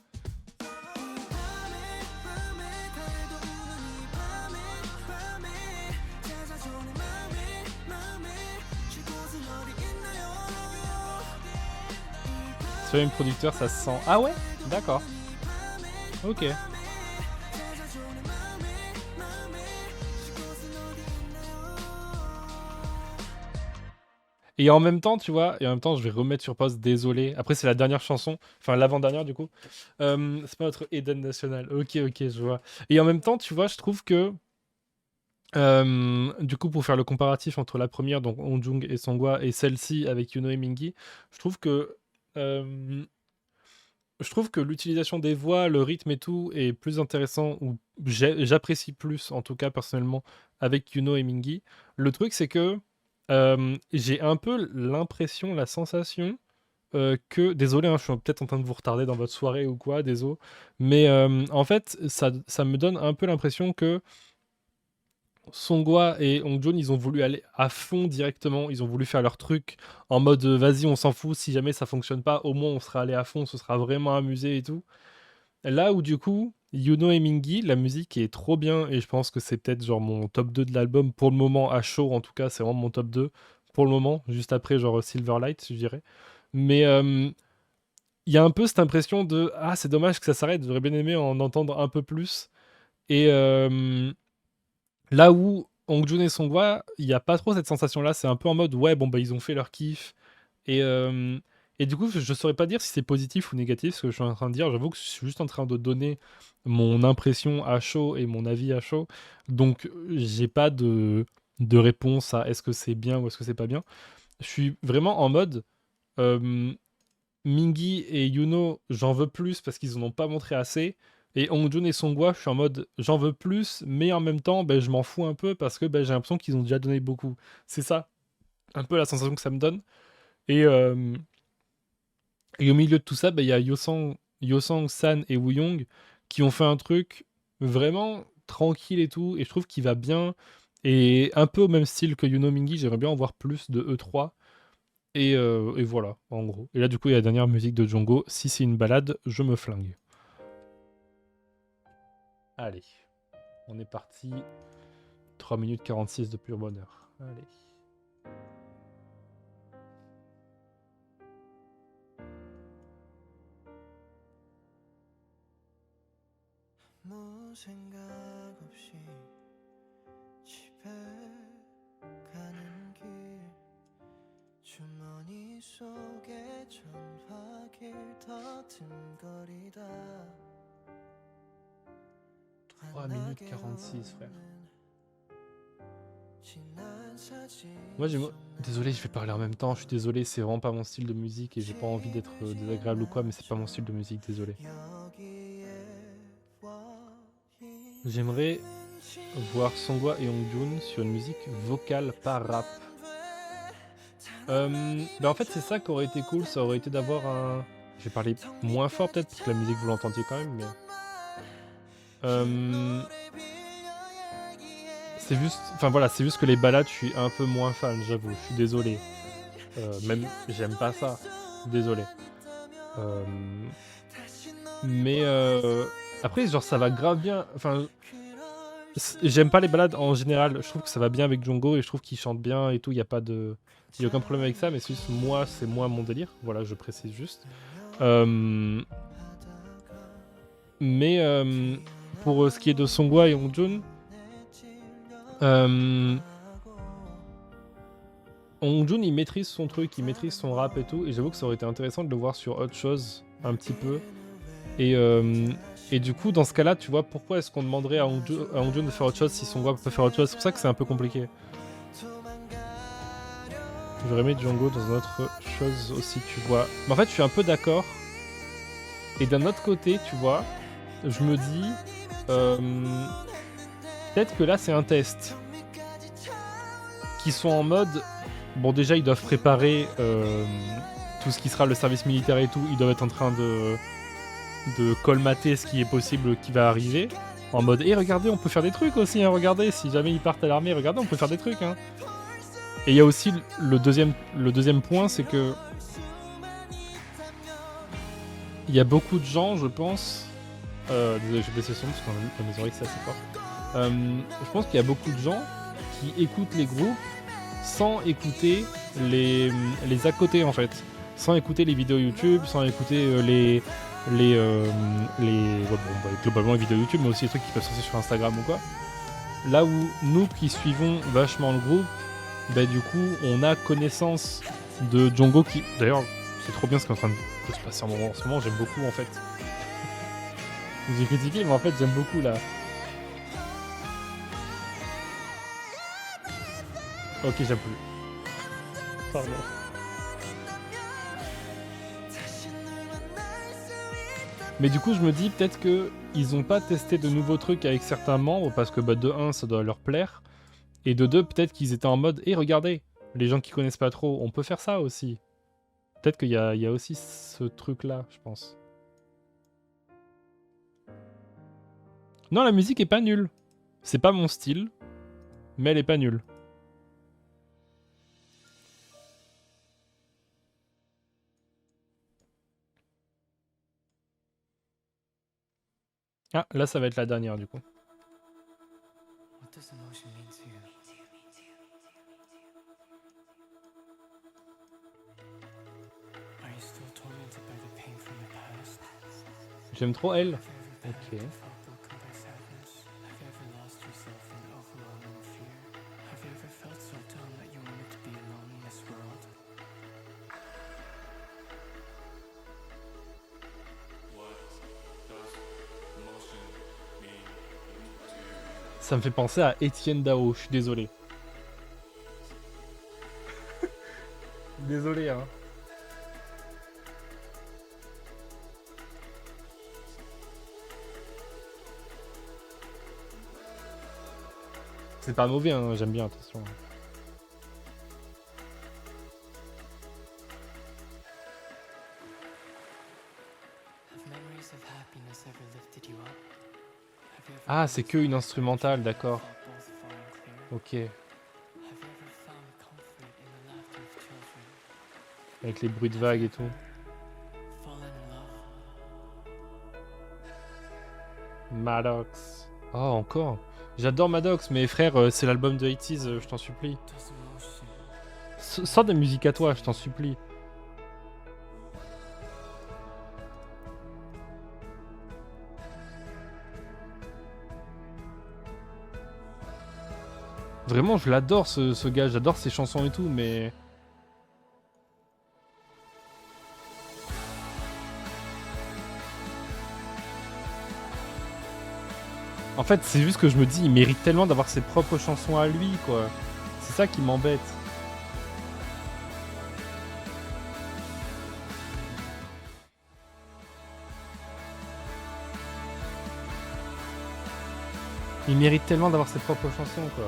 Sur le même producteur, ça se sent. Ah ouais? D'accord. Ok. Et en même temps, tu vois, je vais remettre sur pause, désolé. Après, c'est la dernière chanson, enfin l'avant-dernière du coup. C'est pas notre Eden National. Ok, je vois. Et en même temps, tu vois, je trouve que, du coup, pour faire le comparatif entre la première, donc Onjung et Songwa, et celle-ci avec Yuno et Mingi, je trouve que, euh, l'utilisation des voix, le rythme et tout est plus intéressant, ou j'apprécie plus, en tout cas personnellement, avec Yuno et Mingi. Le truc, c'est que j'ai un peu l'impression, la sensation que... Désolé, hein, je suis peut-être en train de vous retarder dans votre soirée ou quoi, désolé. Mais en fait, ça me donne un peu l'impression que Songwa et Hongjoon, ils ont voulu aller à fond directement. Ils ont voulu faire leur truc en mode vas-y, on s'en fout. Si jamais ça fonctionne pas, au moins on sera allé à fond, on se sera vraiment amusé et tout. Là où du coup, Yuno et Mingi, la musique est trop bien et je pense que c'est peut-être genre mon top 2 de l'album pour le moment, à chaud en tout cas, c'est vraiment mon top 2 pour le moment, juste après genre Silverlight, je dirais. Mais il y a un peu cette impression de ah, c'est dommage que ça s'arrête, j'aurais bien aimé en entendre un peu plus. Et là où Hongjoon et Songwa, il n'y a pas trop cette sensation-là, c'est un peu en mode ouais, bon bah ils ont fait leur kiff. Et, et du coup, je saurais pas dire si c'est positif ou négatif ce que je suis en train de dire. J'avoue que je suis juste en train de donner mon impression à chaud et mon avis à chaud. Donc, j'ai pas de réponse à est-ce que c'est bien ou est-ce que c'est pas bien. Je suis vraiment en mode Mingi et Yuno, j'en veux plus parce qu'ils en ont pas montré assez. Et Hongjoon et Songwa, je suis en mode j'en veux plus, mais en même temps, ben, je m'en fous un peu parce que ben, j'ai l'impression qu'ils ont déjà donné beaucoup. C'est ça, un peu la sensation que ça me donne. Et, et au milieu de tout ça, bah, il y a Yosang, San et Wooyoung qui ont fait un truc vraiment tranquille et tout, et je trouve qu'il va bien, et un peu au même style que Yuno Mingi, j'aimerais bien en voir plus de E3, et voilà, en gros. Et là, du coup, il y a la dernière musique de Jongho, si c'est une balade, je me flingue. Allez, on est parti, 3 minutes 46 de pur bonheur. Allez. 아무 생각 없이 집에 가는 길 주머니 속에 전화길 더듬거리다 3 minutes 46, frère. Moi, désolé, je vais parler en même temps. Je suis désolé, c'est vraiment pas mon style de musique et j'ai pas envie d'être désagréable ou quoi, mais c'est pas mon style de musique, désolé. J'aimerais voir Songwa et Hongjoon sur une musique vocale, pas rap. En fait, c'est ça qui aurait été cool. Ça aurait été d'avoir un. Je vais parler moins fort peut-être parce que la musique vous l'entendiez quand même, mais. C'est juste. Enfin voilà, c'est juste que les balades, je suis un peu moins fan, j'avoue. Je suis désolé. Même, j'aime pas ça. Désolé. Mais après, genre, ça va grave bien. Enfin, j'aime pas les balades en général. Je trouve que ça va bien avec Jongho et je trouve qu'il chante bien et tout. Il y a pas de, il y a aucun problème avec ça. Mais c'est juste moi, c'est moi mon délire. Voilà, je précise juste. Mais pour ce qui est de Songwa et Hongjoon, Hongjoon il maîtrise son truc, il maîtrise son rap et tout. Et j'avoue que ça aurait été intéressant de le voir sur autre chose un petit peu. Et du coup, dans ce cas-là, tu vois, pourquoi est-ce qu'on demanderait à Hongjoon de faire autre chose si Songwa peut faire autre chose? C'est pour ça que c'est un peu compliqué. J'aurais aimé Jongho dans une autre chose aussi, tu vois. Mais en fait, je suis un peu d'accord. Et d'un autre côté, tu vois, je me dis... peut-être que là, c'est un test. Qui sont en mode... Bon, déjà, ils doivent préparer tout ce qui sera le service militaire et tout. Ils doivent être en train de colmater ce qui est possible qui va arriver. En mode, regardez, on peut faire des trucs aussi, hein, regardez, si jamais ils partent à l'armée, regardez, on peut faire des trucs, hein. Et il y a aussi le deuxième point, c'est que il y a beaucoup de gens, je pense. Désolé, j'ai baissé le son parce qu'on a mes oreilles, c'est assez fort. Je pense qu'il y a beaucoup de gens qui écoutent les groupes sans écouter les à côté en fait. Sans écouter les vidéos YouTube, sans écouter globalement les vidéos YouTube, mais aussi les trucs qui peuvent sortir sur Instagram ou quoi. Là où nous qui suivons vachement le groupe, bah du coup on a connaissance de Django qui... D'ailleurs c'est trop bien ce qui est en train de se passer en ce moment, j'aime beaucoup en fait. J'ai critiqué mais en fait j'aime beaucoup là. Ok, j'aime plus. Pardon. Mais du coup, je me dis peut-être qu'ils ont pas testé de nouveaux trucs avec certains membres parce que bah, de 1, ça doit leur plaire. Et de 2, peut-être qu'ils étaient en mode « Eh, regardez, les gens qui connaissent pas trop, on peut faire ça aussi. » Peut-être qu'il y a aussi ce truc-là, je pense. Non, la musique est pas nulle. C'est pas mon style, mais elle est pas nulle. Ah, là, ça va être la dernière, du coup. What does emotion mean to you? Are you still tormented by the pain from the past? J'aime trop elle. Have you ever Ok. been felt broken by sadness? Have you ever lost yourself in overwhelming fear? Have you ever felt so dumb that you wanted to be alone in this world? Ça me fait penser à Étienne Dao, je suis désolé. Désolé, hein. C'est pas mauvais, hein, j'aime bien, attention. Have memories of happiness ever lifted you up? Have you ever Ah, c'est que une instrumentale, d'accord. felt both far and clear? Ok. Have you ever found comfort in the laughter of children? Avec les bruits de vagues et tout. Fallen in love? Maddox. Oh, encore. J'adore Maddox, mais frère, c'est l'album de 80s, je t'en supplie. Does emotion Sors des musiques à toi, je t'en supplie. Vraiment, je l'adore ce gars, j'adore ses chansons et tout, mais... En fait, c'est juste que je me dis, il mérite tellement d'avoir ses propres chansons à lui, quoi. C'est ça qui m'embête. Il mérite tellement d'avoir ses propres chansons, quoi.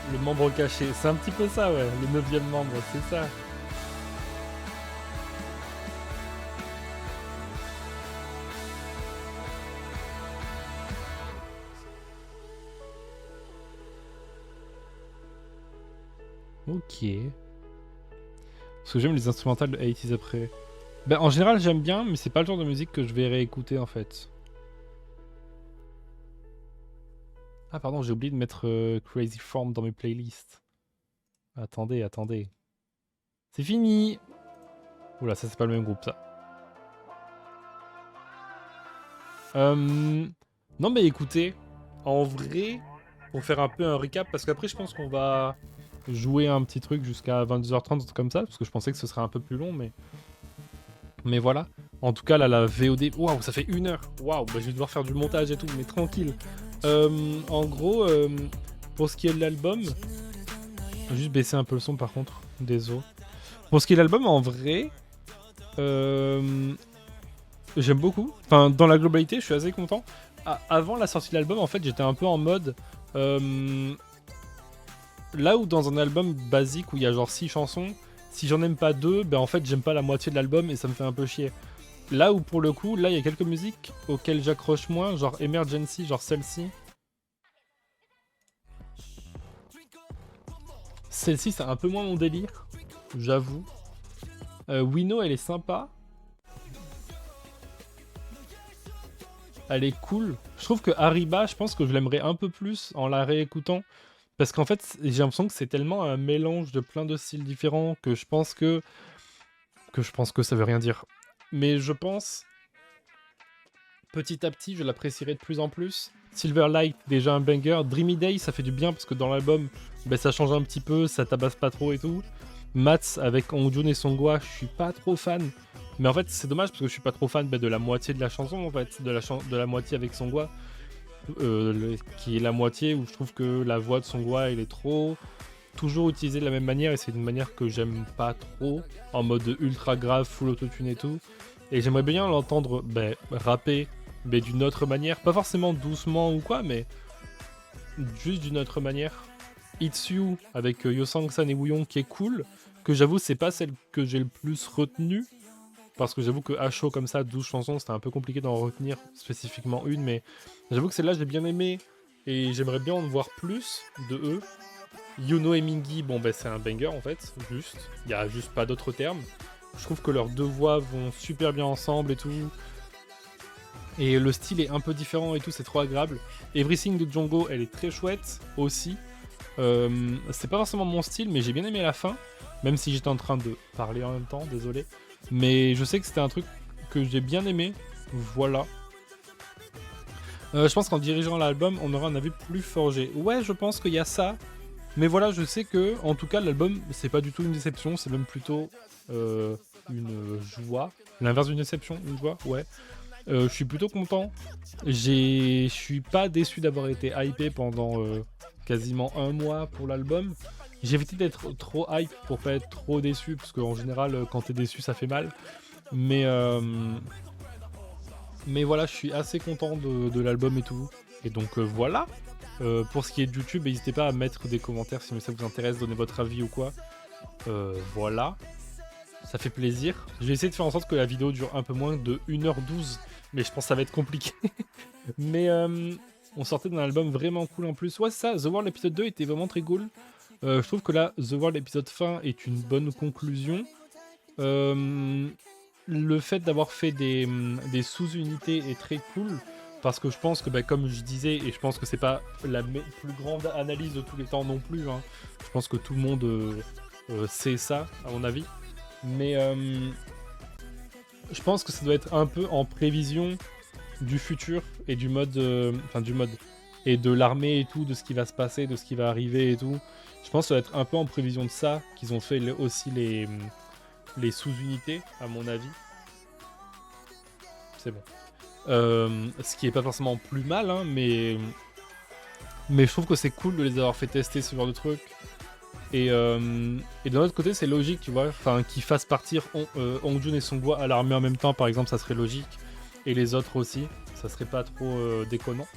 Le membre caché, c'est un petit peu ça, ouais. Le 9e membre, c'est ça. Ok. Parce que j'aime les instrumentales de 80s après. Ben, en général, j'aime bien, mais c'est pas le genre de musique que je vais réécouter en fait. Ah, pardon, j'ai oublié de mettre Crazy Form dans mes playlists. Attendez, attendez. C'est fini! Oula, ça c'est pas le même groupe, ça. Non, mais écoutez, en vrai, pour faire un peu un recap, parce qu'après, je pense qu'on va jouer un petit truc jusqu'à 22h30, un truc comme ça, parce que je pensais que ce serait un peu plus long, mais voilà. En tout cas, là, la VOD... Waouh, ça fait 1 heure. Waouh, bah, je vais devoir faire du montage et tout, mais tranquille. En gros, pour ce qui est de l'album... Je vais juste baisser un peu le son, par contre. Désolé. Pour ce qui est de l'album, en vrai... J'aime beaucoup. Enfin, dans la globalité, je suis assez content. Avant la sortie de l'album, en fait, j'étais un peu en mode... là où dans un album basique où il y a genre 6 chansons, si j'en aime pas 2, ben en fait, j'aime pas la moitié de l'album et ça me fait un peu chier. Là où pour le coup, là, il y a quelques musiques auxquelles j'accroche moins, genre Emergency, genre celle-ci. Celle-ci, c'est un peu moins mon délire, j'avoue. We Know, elle est sympa. Elle est cool. Je trouve que Arriba, je pense que je l'aimerais un peu plus en la réécoutant. Parce qu'en fait, j'ai l'impression que c'est tellement un mélange de plein de styles différents que je pense que ça veut rien dire. Mais je pense, petit à petit, je l'apprécierai de plus en plus. Silverlight, déjà un banger. Dreamy Day, ça fait du bien parce que dans l'album, ben, ça change un petit peu, ça tabasse pas trop et tout. Mats avec Ongjun et Songwa, je suis pas trop fan. Mais en fait, c'est dommage parce que je suis pas trop fan de la moitié de la chanson, en fait. De la moitié avec Songwa. Qui est la moitié où je trouve que la voix de Songwa, elle est trop... toujours utilisée de la même manière et c'est une manière que j'aime pas trop. En mode ultra grave, full autotune et tout. Et j'aimerais bien l'entendre rapper, mais d'une autre manière. Pas forcément doucement ou quoi, mais juste d'une autre manière. It's You avec Yosang-san et Wooyoung qui est cool. Que j'avoue, c'est pas celle que j'ai le plus retenue. Parce que j'avoue que à chaud comme ça, 12 chansons, c'était un peu compliqué d'en retenir spécifiquement une. Mais j'avoue que celle-là, j'ai bien aimé. Et j'aimerais bien en voir plus de eux. Yuno et Mingi, bon ben c'est un banger en fait, juste. Il n'y a juste pas d'autres termes. Je trouve que leurs deux voix vont super bien ensemble et tout. Et le style est un peu différent et tout, c'est trop agréable. Everything de Django, elle est très chouette aussi. C'est pas forcément mon style, mais j'ai bien aimé la fin. Même si j'étais en train de parler en même temps, désolé. Mais je sais que c'était un truc que j'ai bien aimé. Voilà. Je pense qu'en dirigeant l'album, on aura un avis plus forgé. Ouais, je pense qu'il y a ça. Mais voilà, je sais que, en tout cas, l'album, c'est pas du tout une déception, c'est même plutôt une joie. L'inverse d'une déception, une joie, ouais. Je suis plutôt content. Je suis pas déçu d'avoir été hypé pendant quasiment un mois pour l'album. J'ai évité d'être trop hype pour pas être trop déçu, parce qu'en général, quand t'es déçu, ça fait mal. Mais voilà, je suis assez content de l'album et tout. Et donc voilà. Pour ce qui est de YouTube, n'hésitez pas à mettre des commentaires si ça vous intéresse, donner votre avis ou quoi. Voilà. Ça fait plaisir. Je vais essayer de faire en sorte que la vidéo dure un peu moins de 1h12. Mais je pense que ça va être compliqué. Mais on sortait d'un album vraiment cool en plus. Ouais, ça, The World épisode 2 était vraiment très cool. Je trouve que là, The World épisode fin est une bonne conclusion. Le fait d'avoir fait des sous-unités est très cool. Parce que je pense que, comme je disais, et je pense que c'est pas la plus grande analyse de tous les temps non plus, hein. Je pense que tout le monde sait ça, à mon avis. Mais je pense que ça doit être un peu en prévision du futur et du mode... du mode... Et de l'armée et tout, de ce qui va se passer, de ce qui va arriver et tout. Je pense que ça doit être un peu en prévision de ça qu'ils ont fait aussi les sous-unités, à mon avis. C'est bon. Ce qui est pas forcément plus mal, hein, mais je trouve que c'est cool de les avoir fait tester ce genre de truc. Et d'un autre côté, c'est logique, tu vois, enfin, qu'ils fassent partir Ongjun et Songwa à l'armée en même temps, par exemple, ça serait logique. Et les autres aussi, ça serait pas trop déconnant.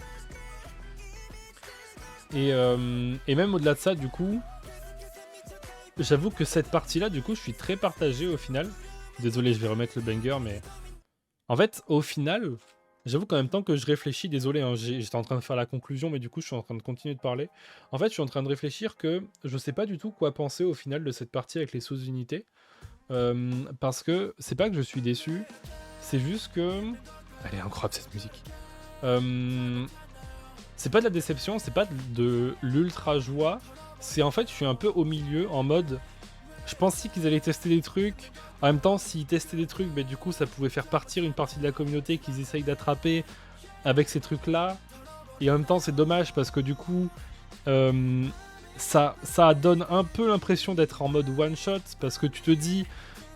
Et même au-delà de ça, du coup, j'avoue que cette partie-là, du coup, je suis très partagé au final. Désolé, je vais remettre le banger, mais... En fait, au final, j'avoue qu'en même temps que je réfléchis, désolé, hein, j'étais en train de faire la conclusion, mais du coup, je suis en train de continuer de parler. En fait, je suis en train de réfléchir que je sais pas du tout quoi penser au final de cette partie avec les sous-unités. Parce que c'est pas que je suis déçu, c'est juste que... Elle est incroyable cette musique. C'est pas de la déception, c'est pas de l'ultra joie. C'est en fait, je suis un peu au milieu en mode... Je pensais qu'ils allaient tester des trucs. En même temps, s'ils testaient des trucs, du coup, ça pouvait faire partir une partie de la communauté qu'ils essayent d'attraper avec ces trucs-là. Et en même temps, c'est dommage parce que du coup, ça donne un peu l'impression d'être en mode one-shot. Parce que tu te dis,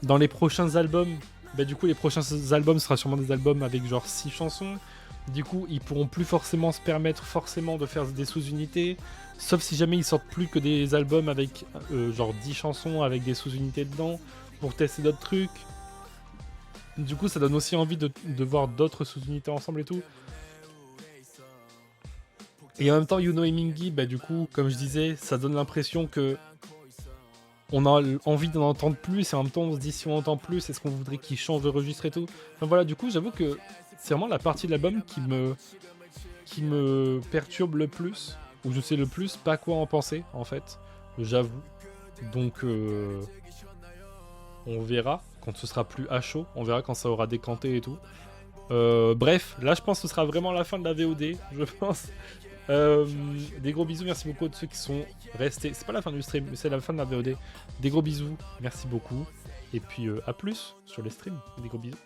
dans les prochains albums, du coup, les prochains albums seront sûrement des albums avec genre 6 chansons. Du coup, ils pourront plus forcément se permettre de faire des sous-unités. Sauf si jamais ils sortent plus que des albums avec genre 10 chansons avec des sous-unités dedans pour tester d'autres trucs. Du coup, ça donne aussi envie de voir d'autres sous-unités ensemble et tout. Et en même temps, Yuno et Mingi, bah du coup, comme je disais, ça donne l'impression que on a envie d'en entendre plus, et en même temps, on se dit si on entend plus, est-ce qu'on voudrait qu'ils changent de registre et tout. Enfin voilà, du coup, j'avoue que c'est vraiment la partie de l'album qui me perturbe le plus, où je sais le plus pas quoi en penser, en fait, j'avoue. Donc, on verra quand ce sera plus à chaud, on verra quand ça aura décanté et tout. Bref, là je pense que ce sera vraiment la fin de la VOD, je pense. Des gros bisous, merci beaucoup à tous ceux qui sont restés. C'est pas la fin du stream, mais c'est la fin de la VOD. Des gros bisous, merci beaucoup. Et puis à plus sur les streams. Des gros bisous.